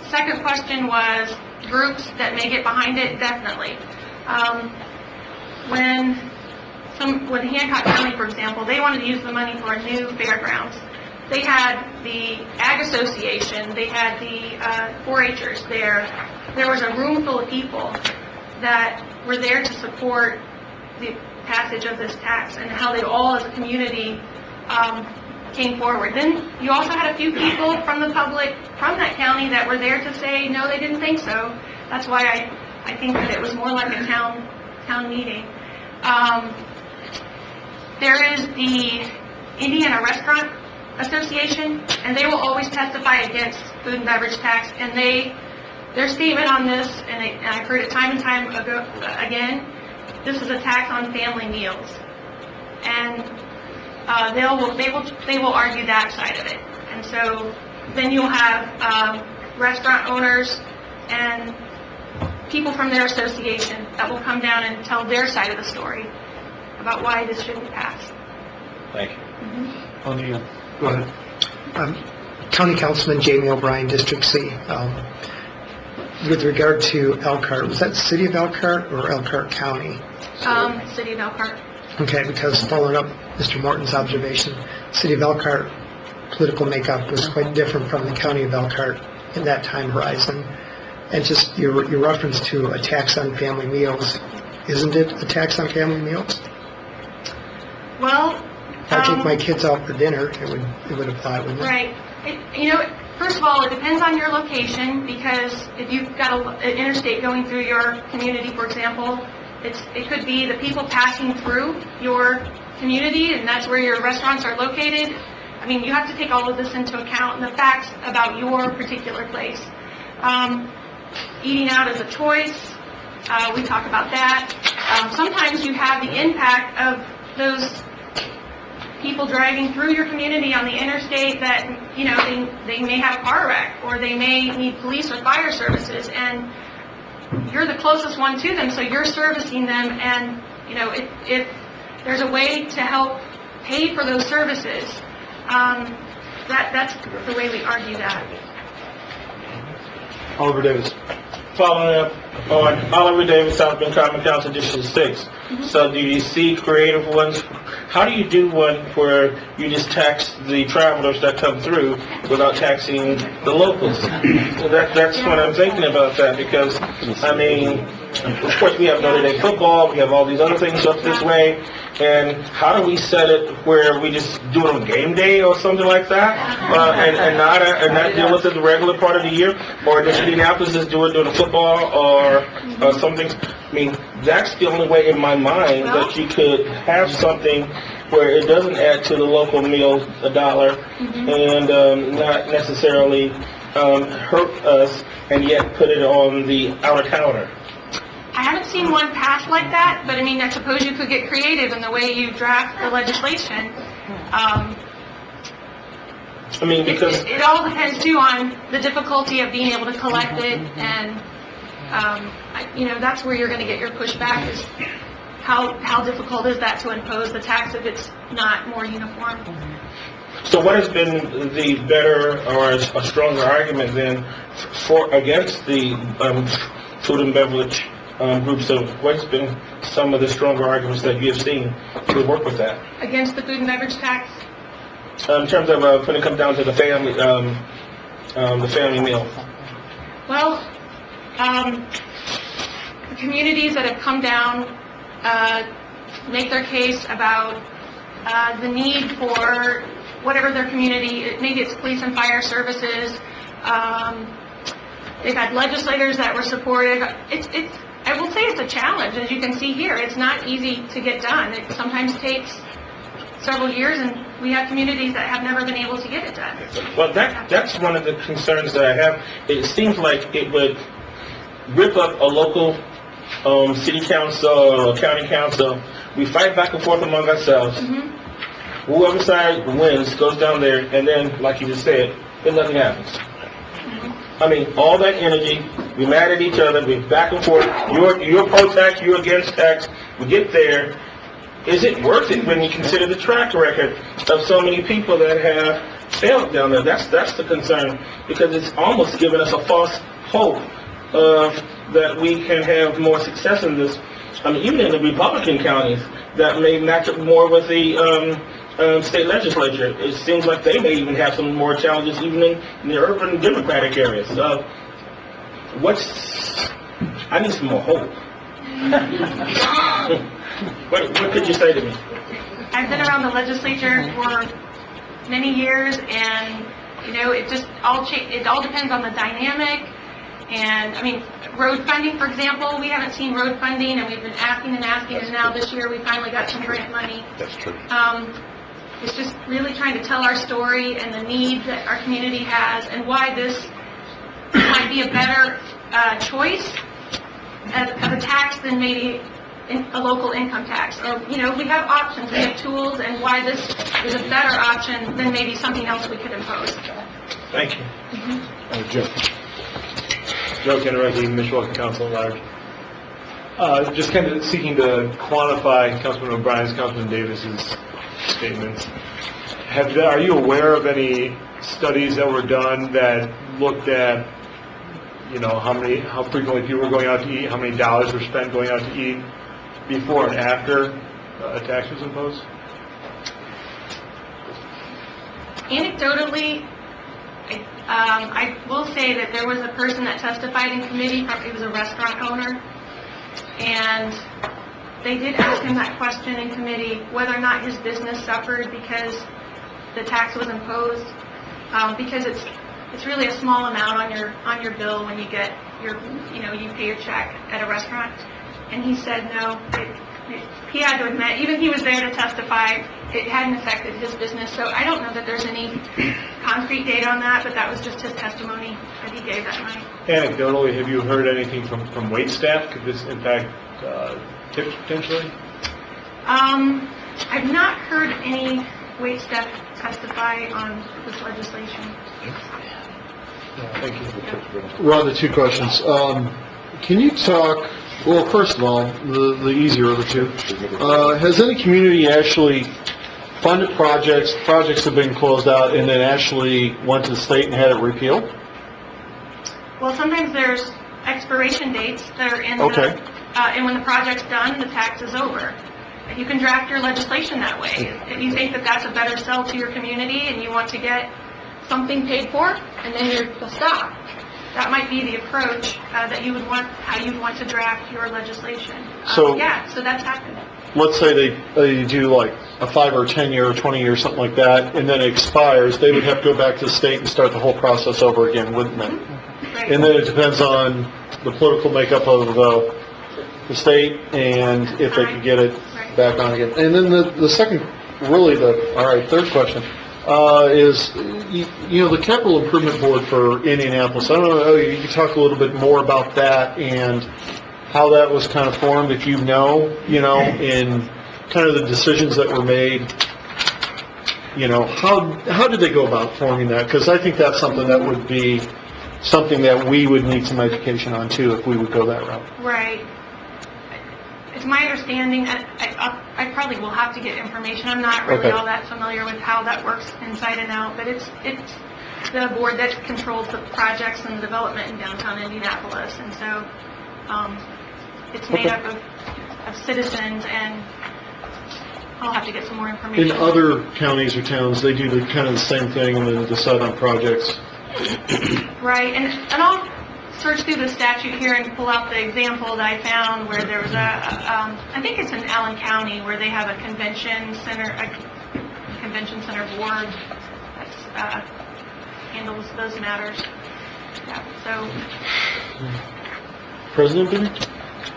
Second question was groups that may get behind it. Definitely. When Hancock County, for example, they wanted to use the money for a new fairgrounds, they had the Ag Association, they had the 4-H'ers there. There was a room full of people that were there to support the passage of this tax, and how they all as a community came forward. Then you also had a few people from the public from that county that were there to say no, they didn't think so. That's why I think that it was more like a town meeting. There is the Indiana Restaurant Association, and they will always testify against food and beverage tax, and their statement on this, and I've heard it time and time again, this is a tax on family meals, and they will argue that side of it. And so then you'll have restaurant owners and people from their association that will come down and tell their side of the story about why this shouldn't pass. Thank you. Go ahead. County Councilman Jamie O'Brien, District C. With regard to Elkhart, was that City of Elkhart or Elkhart County? City of Elkhart. Okay, because following up Mr. Morton's observation, City of Elkhart political makeup was quite different from the County of Elkhart in that time horizon. And just your reference to a tax on family meals, isn't it a tax on family meals? Well, if I take my kids out for dinner, it would apply, wouldn't it? right. First of all, it depends on your location, because if you've got an interstate going through your community, for example, it could be the people passing through your community, and that's where your restaurants are located. I mean, you have to take all of this into account, and the facts about your particular place. Eating out is a choice. We talk about that. Sometimes you have the impact of those people driving through your community on the interstate that, they may have a car wreck, or they may need police or fire services, and you're the closest one to them, so you're servicing them, and, if there's a way to help pay for those services, that's the way we argue that. Oliver Davis. Following up on Oliver Davis, South Bend Common Council, District 6. So do you see creative ones? How do you do one where you just tax the travelers that come through without taxing the locals? So that's what I'm thinking about that, because, of course we have Notre Dame football, we have all these other things up this way, and how do we set it where we just do it on game day or something like that, and not deal with it the regular part of the year, or does Indianapolis just do it during football or something? That's the only way in my mind that you could have something where it doesn't add to the local meal $1 and not necessarily hurt us, and yet put it on the outer counter. I haven't seen one pass like that, but I suppose you could get creative in the way you draft the legislation. Because it all depends too on the difficulty of being able to collect it, and that's where you're going to get your pushback, is how difficult is that to impose the tax if it's not more uniform. So what has been the better or a stronger argument then against the food and beverage group. So what's been some of the stronger arguments that you have seen to work with that? Against the food and beverage tax? In terms of when it comes down to the family meal. Well, the communities that have come down make their case about the need for whatever their community, maybe it's police and fire services. They've had legislators that were supportive. I will say it's a challenge, as you can see here. It's not easy to get done. It sometimes takes several years, and we have communities that have never been able to get it done. Well, that's one of the concerns that I have. It seems like it would rip up a local city council or county council. We fight back and forth among ourselves. Whoever side wins goes down there, and then, like you just said, then nothing happens. I mean, all that energy, we mad at each other, we back and forth, you're pro-tax, you're against tax, we get there. Is it worth it when you consider the track record of so many people that have failed down there? That's the concern, because it's almost given us a false hope that we can have more success in this. I mean, even in the Republican counties that may match up more with the state legislature, it seems like they may even have some more challenges even in the urban Democratic areas. I need some more hope. What could you say to me? I've been around the legislature for many years, and it all depends on the dynamic. And I mean, road funding, for example, we haven't seen road funding, and we've been asking, and now this year we finally got some grant money. That's true. It's just really trying to tell our story and the need that our community has, and why this might be a better choice of a tax than maybe a local income tax. Or, we have options, we have tools, and why this is a better option than maybe something else we could impose. Thank you. Joe. Joe Kennerecki, Mishawaka Council at Large. Just kind of seeking to quantify Councilman O'Brien's, Councilman Davis's statements. Are you aware of any studies that were done that looked at, how frequently people were going out to eat, how many dollars were spent going out to eat before and after a tax was imposed? Anecdotally, I will say that there was a person that testified in committee. He was a restaurant owner, and they did ask him that question in committee, whether or not his business suffered because the tax was imposed, because it's really a small amount on your bill when you get you pay your check at a restaurant. And he said no. He had to admit, even he was there to testify, it hadn't affected his business. So I don't know that there's any concrete data on that, but that was just his testimony that he gave that night. Anecdotally, have you heard anything from wait staff? Could this impact tips potentially? I've not heard any wait staff testify on this legislation. Thank you. Ron, the two questions. Can you talk, well, first of all, the easier of the two, has any community actually funded projects have been closed out, and then actually went to the state and had it repealed? Well, sometimes there's expiration dates that are in Okay. And when the project's done, the tax is over. You can draft your legislation that way. If you think that that's a better sell to your community and you want to get something paid for, and then you'll stop. That might be the approach that you would want, how you'd want to draft your legislation. So that's happened. Let's say they do like a 5 or 10 year or 20 year, something like that, and then it expires. They would have to go back to the state and start the whole process over again, wouldn't they? Right. And then it depends on the political makeup of the state and if they could get it back on again. And then the second, third question is, the Capital Improvement Board for Indianapolis. I don't know, you can talk a little bit more about that and how that was kind of formed, if in kind of the decisions that were made. How did they go about forming that? Because I think that's something that would be something that we would need some education on too if we would go that route. Right. It's my understanding, I probably will have to get information. I'm not really all that familiar with how that works inside and out, but it's the board that controls the projects and the development in downtown Indianapolis, and so it's made up of citizens, and I'll have to get some more information. In other counties or towns, they do the kind of the same thing and then decide on projects. Right, and I'll search through the statute here and pull out the example that I found where there was I think it's in Allen County, where they have a convention center board that handles those matters. Yeah, so. President Bennett?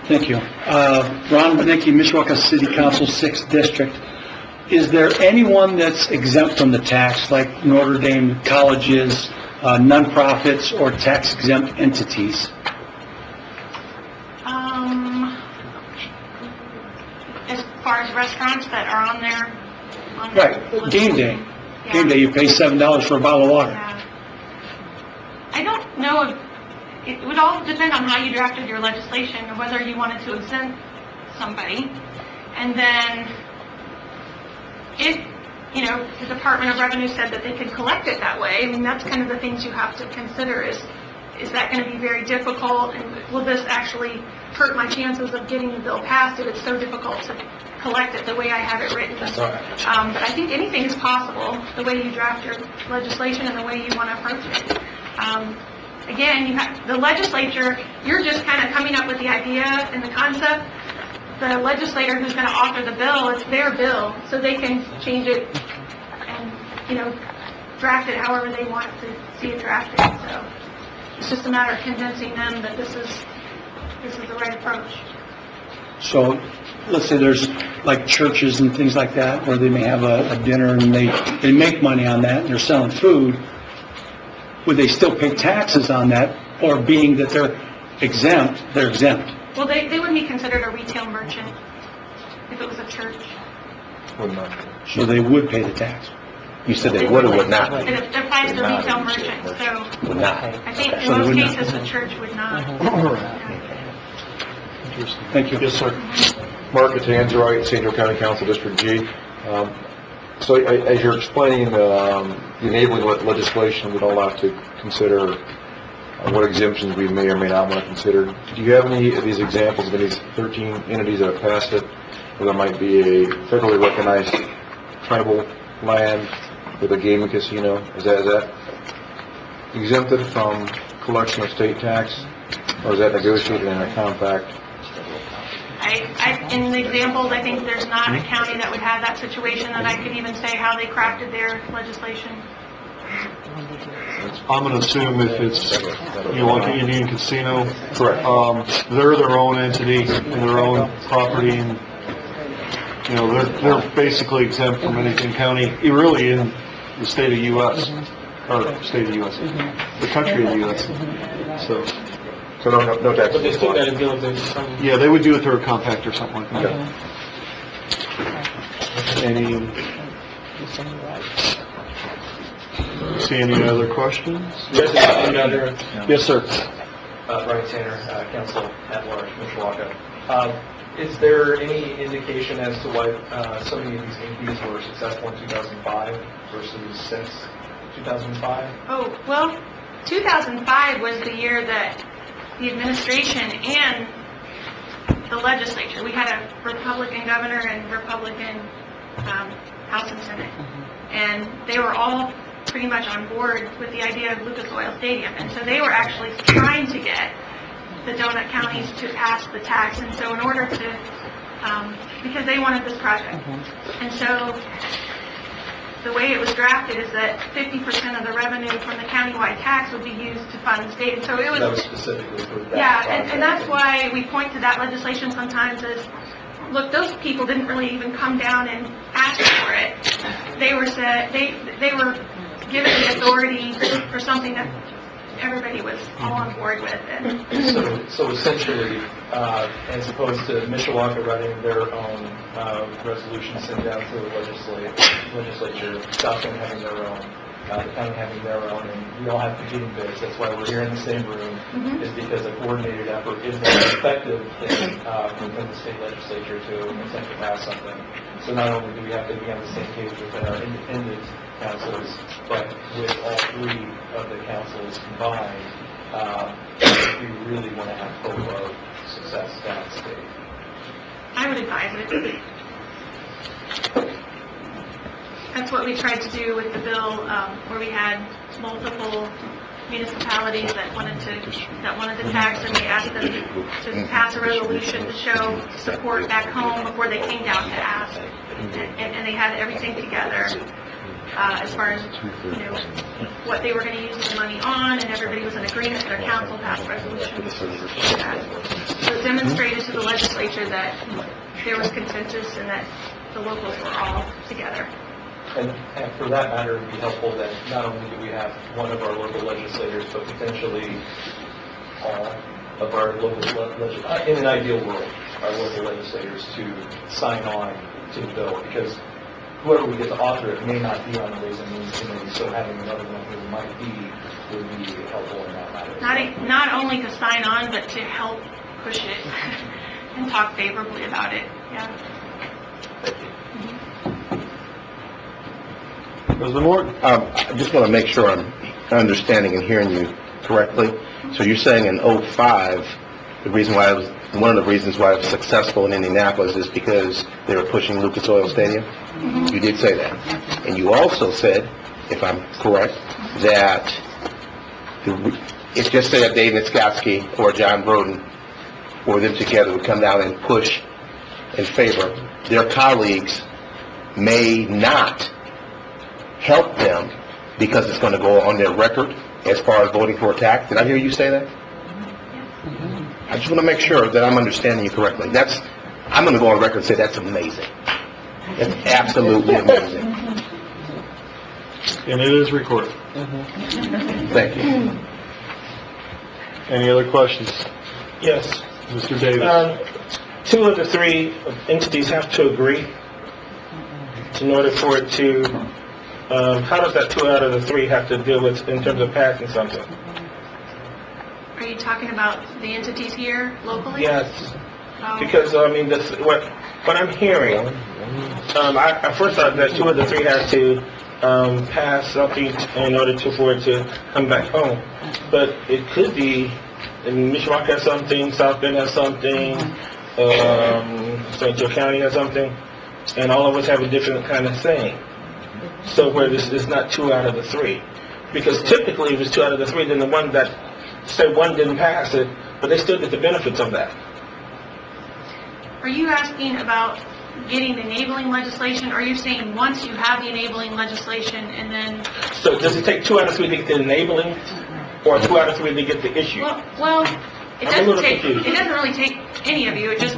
Thank you. Ron Benicki, Mishawaka City Council, 6th District. Is there anyone that's exempt from the tax, like Notre Dame colleges, nonprofits, or tax-exempt entities? As far as restaurants that are on there? Right, game day. Yeah. Game day, you pay $7 for a bottle of water. Yeah. I don't know if, it would all depend on how you drafted your legislation, or whether you wanted to exempt somebody. And then if, the Department of Revenue said that they could collect it that way, I mean, that's kind of the things you have to consider is that going to be very difficult, and will this actually hurt my chances of getting the bill passed if it's so difficult to collect it the way I have it written? But I think anything is possible, the way you draft your legislation and the way you want to approach it. Again, you have the legislature, you're just kind of coming up with the idea and the concept. The legislator who's going to author the bill, it's their bill, so they can change it and, draft it however they want to see it drafted. So it's just a matter of convincing them that this is the right approach. So let's say there's like churches and things like that where they may have a dinner and they make money on that and they're selling food. Would they still pay taxes on that, or being that they're exempt, they're exempt? Well, they wouldn't be considered a retail merchant if it was a church. So they would pay the tax. You said they would or would not? It applies to retail merchants, so Would not. I think in So they most would not. cases the church would not. Thank you. Yes, sir. Mark Tanzerite, St. Joe County Council, District G. So as you're explaining the enabling legislation, we'd all have to consider what exemptions we may or may not want to consider. Do you have any of these examples of any of these 13 entities that have passed it, where there might be a federally recognized tribal land with a gaming casino? Is that exempted from collection of state tax, or is that negotiated in a compact? In the examples, I think there's not a county that would have that situation that I could even say how they crafted their legislation. I'm going to assume if it's, like an Indian casino. Correct. They're their own entity and their own property, and, they're basically exempt from anything county, really in the state of U.S., or state of the U.S., the country of the U.S. So no tax. But they still got to deal with it. yeah, they would do it through a compact or something like that. See any other questions? Yes, sir. Brian Tanner, Council at Large, Mishawaka. Is there any indication as to why so many of these entities were successful in 2005 versus since 2005? Oh, well, 2005 was the year that the administration and the legislature, we had a Republican governor and Republican House and Senate, and they were all pretty much on board with the idea of Lucas Oil Stadium, and so they were actually trying to get the donut counties to pass the tax, and so in order to, because they wanted this project, and so the way it was drafted is that 50% of the revenue from the countywide tax would be used to fund the state, and so it was... That was specifically for that Yeah, and that's why we point to that legislation sometimes as, look, those people didn't really even come down and ask for it. They were they were given the authority for something that everybody was all on board with. And So essentially, as opposed to Mishawaka writing their own resolution sent down to the legislature, Stockton having their own, the county having their own, and we all have competing bids. That's why we're here in the same room, is because a coordinated effort is more effective than within the state legislature to attempt to pass something. So not only do we have to be on the same page within our independent councils, but with all three of the councils combined, if we really want to have hope of success downstate. I would advise it. That's what we tried to do with the bill, where we had multiple municipalities that wanted to tax, and we asked them to pass a resolution to show support back home before they came down to ask, and they had everything together as far as what they were going to use the money on, and everybody was in agreement. Their council passed resolutions to that. So it demonstrated to the legislature that there was consensus and that the locals were all together. And for that matter, it would be helpful that not only do we have one of our local legislators, but potentially all of our local legislators, in an ideal world, our local legislators to sign on to the bill, because whoever we get to author it may not be on the Ways and Means Committee, so having another one who might be would be helpful in that matter. Not only to sign on, but to help push it and talk favorably about it. Yeah. Thank you. President Morton? I just want to make sure I'm understanding and hearing you correctly. So you're saying in '05, one of the reasons why it was successful in Indianapolis is because they were pushing Lucas Oil Stadium? Mm-hmm. You did say that. And you also said, if I'm correct, that it's just say that Dave Nitzkowski or John Broden or them together would come down and push in favor. Their colleagues may not help them because it's going to go on their record as far as voting for a tax. Did I hear you say that? I just want to make sure that I'm understanding you correctly. I'm going to go on record and say that's amazing. That's absolutely amazing. And it is recorded. Thank you. Any other questions? Yes. Mr. Davis? 2 of the 3 entities have to agree in order for it to, how does that 2 out of the 3 have to deal with in terms of passing something? Are you talking about the entities here locally? Yes. Oh. Because, I mean, what I'm hearing, I first thought that 2 of the 3 had to pass something in order for it to come back home. But it could be, Mishawaka has something, South Bend has something, St. Joe County has something, and all of us have a different kind of thing. So where this is not 2 out of the 3. Because typically if it's 2 out of the 3, then the one that, say one didn't pass it, but they still get the benefits of that. Are you asking about getting enabling legislation, or are you saying once you have the enabling legislation and then... So does it take 2 out of 3 to get the enabling, or 2 out of 3 to get the issue? Well, it doesn't really take any of you. It just,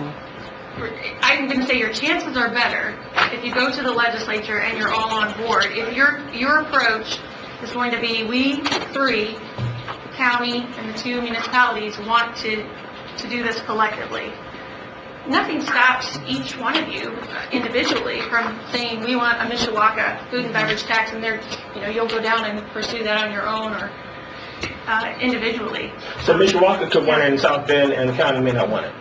I'm going to say your chances are better if you go to the legislature and you're all on board. If your approach is going to be, we 3, the county and the 2 municipalities, want to do this collectively. Nothing stops each one of you individually from saying we want a Mishawaka food and beverage tax, and you'll go down and pursue that on your own or individually. So Mishawaka could want it in South Bend, and the county may not want it.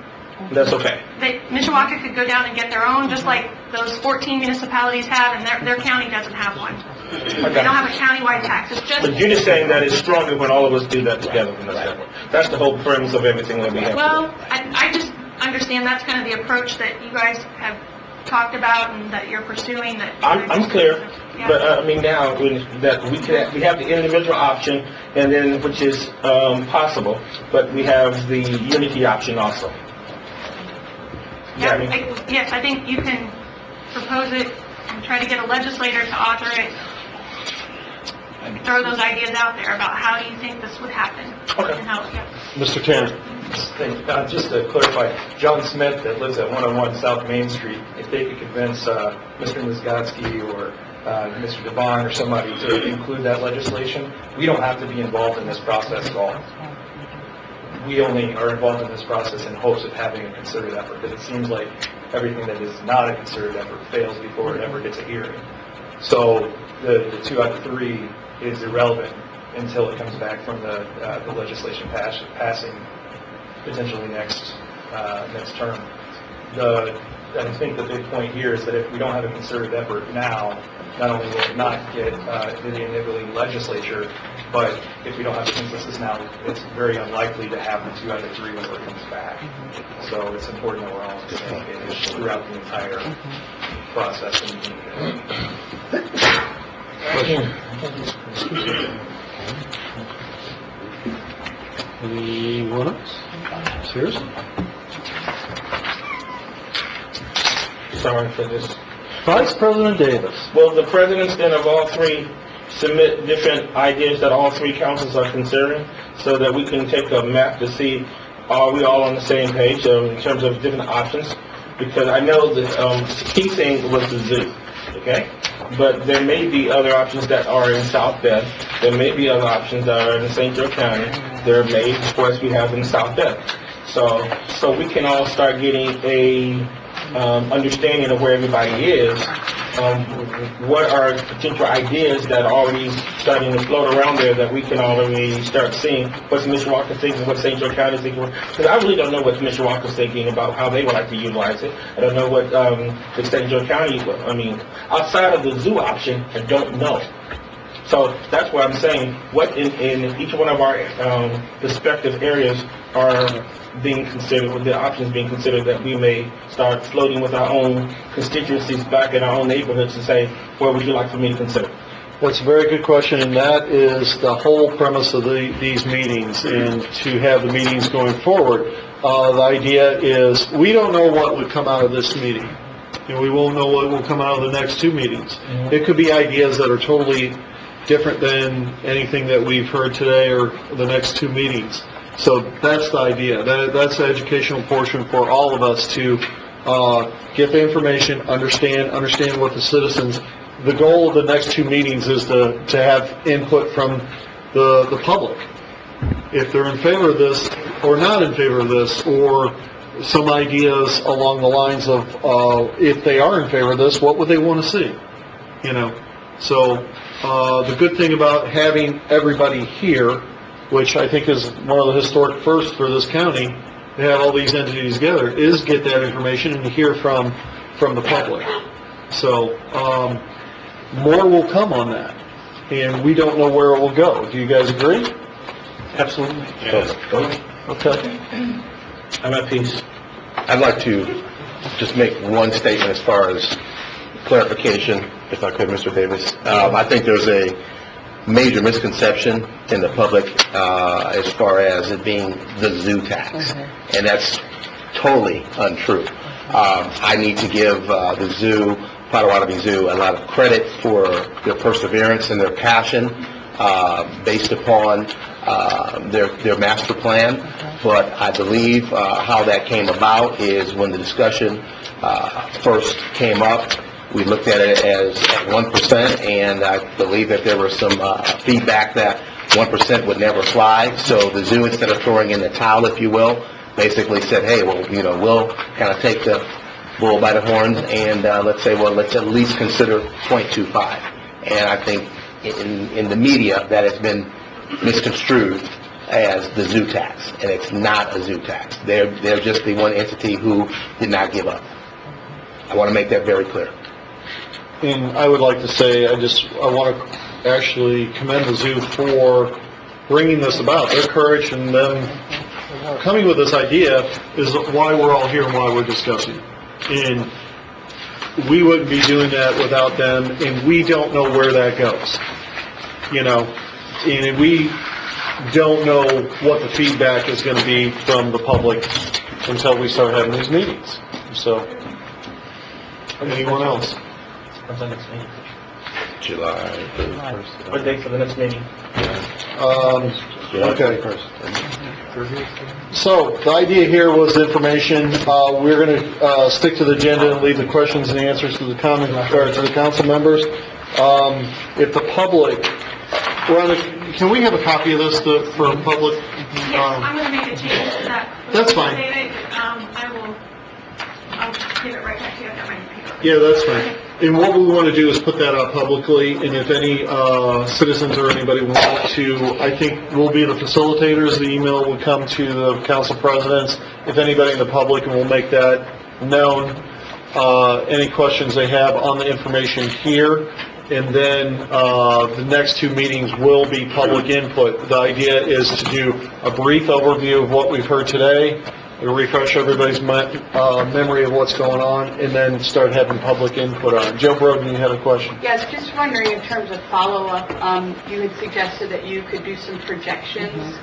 That's okay. Mishawaka could go down and get their own, just like those 14 municipalities have, and their county doesn't have one. Okay. They don't have a countywide tax. It's just. But you're just saying that it's stronger when all of us do that together from the standpoint. That's the whole premise of everything that we have. Well, I just understand that's kind of the approach that you guys have talked about and that you're pursuing. I'm clear, Yeah. but I mean now that we have the individual option, and then which is possible, but we have the unity option also. Yeah, yes, I think you can propose it and try to get a legislator to author it. And throw those ideas out there about how do you think this would happen. Okay. And how, yeah. Mr. Tanner? Just to clarify, John Smith that lives at 101 South Main Street, if they could convince Mr. Mizgotsky or Mr. Devon or somebody to include that legislation, we don't have to be involved in this process at all. We only are involved in this process in hopes of having a concerted effort, because it seems like everything that is not a concerted effort fails before it ever gets a hearing. So the 2 out of 3 is irrelevant until it comes back from the legislation passing potentially next term. I think the big point here is that if we don't have a concerted effort now, not only will it not get to the enabling legislature, But if we don't have a consensus now, it's very unlikely to have the 2 out of 3 when it comes back. So it's important that we're all on the same page throughout the entire process. Anyone else? Seriously? Sorry for this. Vice President Davis. Will the presidents then of all 3 submit different ideas that all 3 councils are considering so that we can take a map to see are we all on the same page in terms of different options? Because I know the key thing was the zoo, okay? But there may be other options that are in South Bend. There may be other options that are in St. Joe County. There may, of course, we have in South Bend. So we can all start getting a understanding of where everybody is. What are potential ideas that are already starting to float around there that we can already start seeing? What's Mishawaka thinking? What St. Joe County is thinking? Because I really don't know what Mishawaka's thinking about how they would like to utilize it. I don't know what the St. Joe County, outside of the zoo option, I don't know. So that's why I'm saying what in each one of our respective areas are being considered, with the options being considered, that we may start floating with our own constituencies back in our own neighborhoods and say, what would you like for me to consider? That's a very good question, and that is the whole premise of these meetings, and to have the meetings going forward. The idea is we don't know what would come out of this meeting, and we won't know what will come out of the next 2 meetings. Mm-hmm. It could be ideas that are totally different than anything that we've heard today or the next 2 meetings. So that's the idea. That's the educational portion for all of us to get the information, understand what the citizens. The goal of the next 2 meetings is to have input from the public. If they're in favor of this or not in favor of this, or some ideas along the lines of if they are in favor of this, what would they want to see? So the good thing about having everybody here, which I think is one of the historic firsts for this county, to have all these entities together, is get that information and hear from the public. So more will come on that, and we don't know where it will go. Do you guys agree? Absolutely. Yes. Okay. I'm at peace. I'd like to just make one statement as far as clarification, if I could, Mr. Davis. I think there's a major misconception in the public as far as it being the zoo tax, and that's totally untrue. I need to give the zoo, Potawatomi Zoo, a lot of credit for their perseverance and their passion based upon their master plan, but I believe how that came about is when the discussion first came up, we looked at it as 1%, and I believe that there was some feedback that 1% would never fly. So the zoo, instead of throwing in the towel, if you will, basically said, hey, well, we'll kind of take the bull by the horns and let's say, well, let's at least consider 0.25. And I think in the media that has been misconstrued as the zoo tax, and it's not a zoo tax. They're just the one entity who did not give up. I want to make that very clear. And I would like to say, I want to actually commend the zoo for bringing this about. Their courage and them coming with this idea is why we're all here and why we're discussing. And we wouldn't be doing that without them, and we don't know where that goes. And we don't know what the feedback is going to be from the public until we start having these meetings. So, anyone else? When's the next meeting? July 1st. What date for the next meeting? Okay. So, the idea here was information. We're going to stick to the agenda and leave the questions and answers to the council members. If the public, can we have a copy of this for public? Yes, I'm going to make a change to that. That's fine. I'll give it right back to you. I've got my paper. Yeah, that's fine. And what we want to do is put that out publicly, and if any citizens or anybody want to, I think we'll be the facilitators. The email will come to the council presidents, if anybody in the public, and we'll make that known. Any questions they have on the information here, and then the next two meetings will be public input. The idea is to do a brief overview of what we've heard today, refresh everybody's memory of what's going on, and then start having public input on it. Joe Broden, you had a question? Yes, just wondering in terms of follow-up, you had suggested that you could do some projections.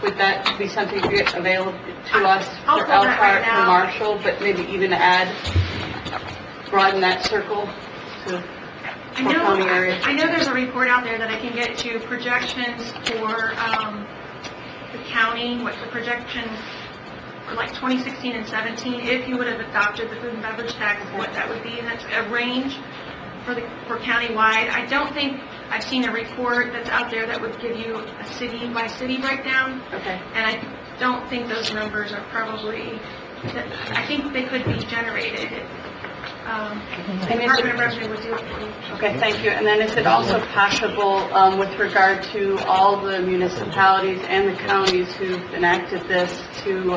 Would that be something to get available to us I'll for pull that right Elkhart, for now. Marshall, but maybe even broaden that circle to county areas? I know there's a report out there that I can get to, projections for the county, what the projections for like 2016 and 17, if you would have adopted the food and beverage tax, what that would be, and that's a range for countywide. I don't think I've seen a report that's out there that would give you a city-by-city breakdown. Okay. And I don't think those numbers are probably, I think they could be generated. The Department of Revenue would do it for you. Okay, thank you. And then is it also possible, with regard to all the municipalities and the counties who've enacted this, to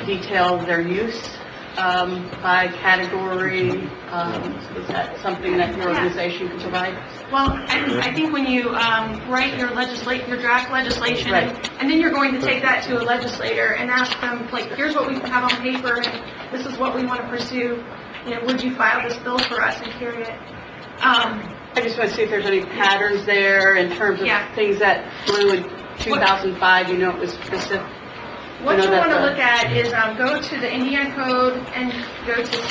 detail their use by category? Is that something that your organization can provide? Well, I think when you write your draft legislation, Right. and then you're going to take that to a legislator and ask them, like, here's what we have on paper, and this is what we want to pursue. Would you file this bill for us and carry it? I just want to see if there's any patterns there in terms of things that flew in 2005, it was specific. What you want to look at is go to the Indiana Code and go to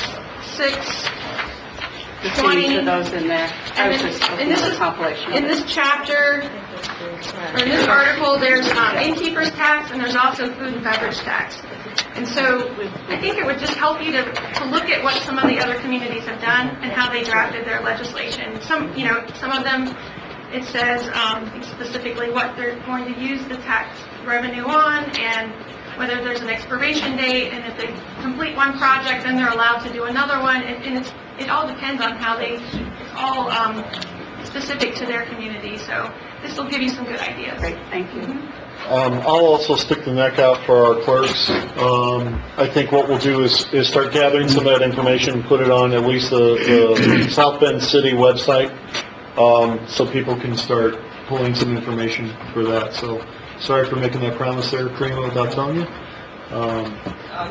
620. Those in there. And in this chapter, or in this article, there's innkeeper's tax and there's also food and beverage tax. And so I think it would just help you to look at what some of the other communities have done and how they drafted their legislation. Some of them, it says specifically what they're going to use the tax revenue on and whether there's an expiration date, and if they complete one project, then they're allowed to do another one. And it all depends on how it's all specific to their community. So this will give you some good ideas. Great, thank you. I'll also stick the neck out for our clerks. I think what we'll do is start gathering some of that information and put it on at least the South Bend City website, so people can start pulling some information for that. So sorry for making that promise there, Karima, without telling you.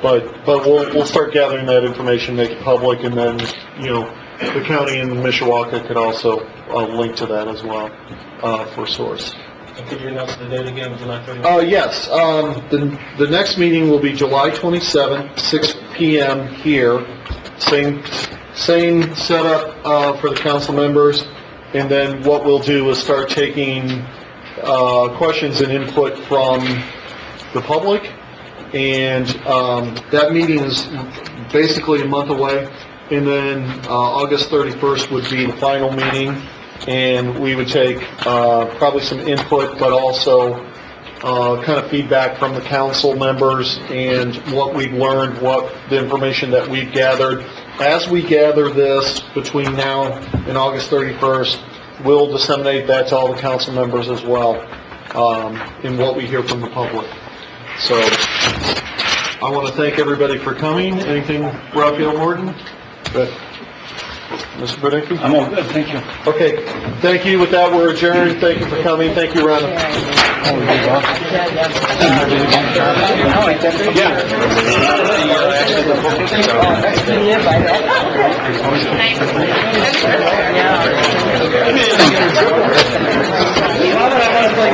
But we'll start gathering that information, make it public, and then, the county and Mishawaka could also link to that as well for source. Could you announce the date again, July 31st? Yes. The next meeting will be July 27th, 6 p.m. here. Same setup for the council members. And then what we'll do is start taking questions and input from the public. And that meeting is basically a month away. And then August 31st would be the final meeting. And we would take probably some input, but also kind of feedback from the council members and what we've learned, what the information that we've gathered. As we gather this between now and August 31st, we'll disseminate that to all the council members as well in what we hear from the public. So I want to thank everybody for coming. Anything, Raphael Morton? Good. Mr. Burdicki? I'm all good, thank you. Okay, thank you. With that, we're adjourned. Thank you for coming. Thank you, Rhonda. Thanks.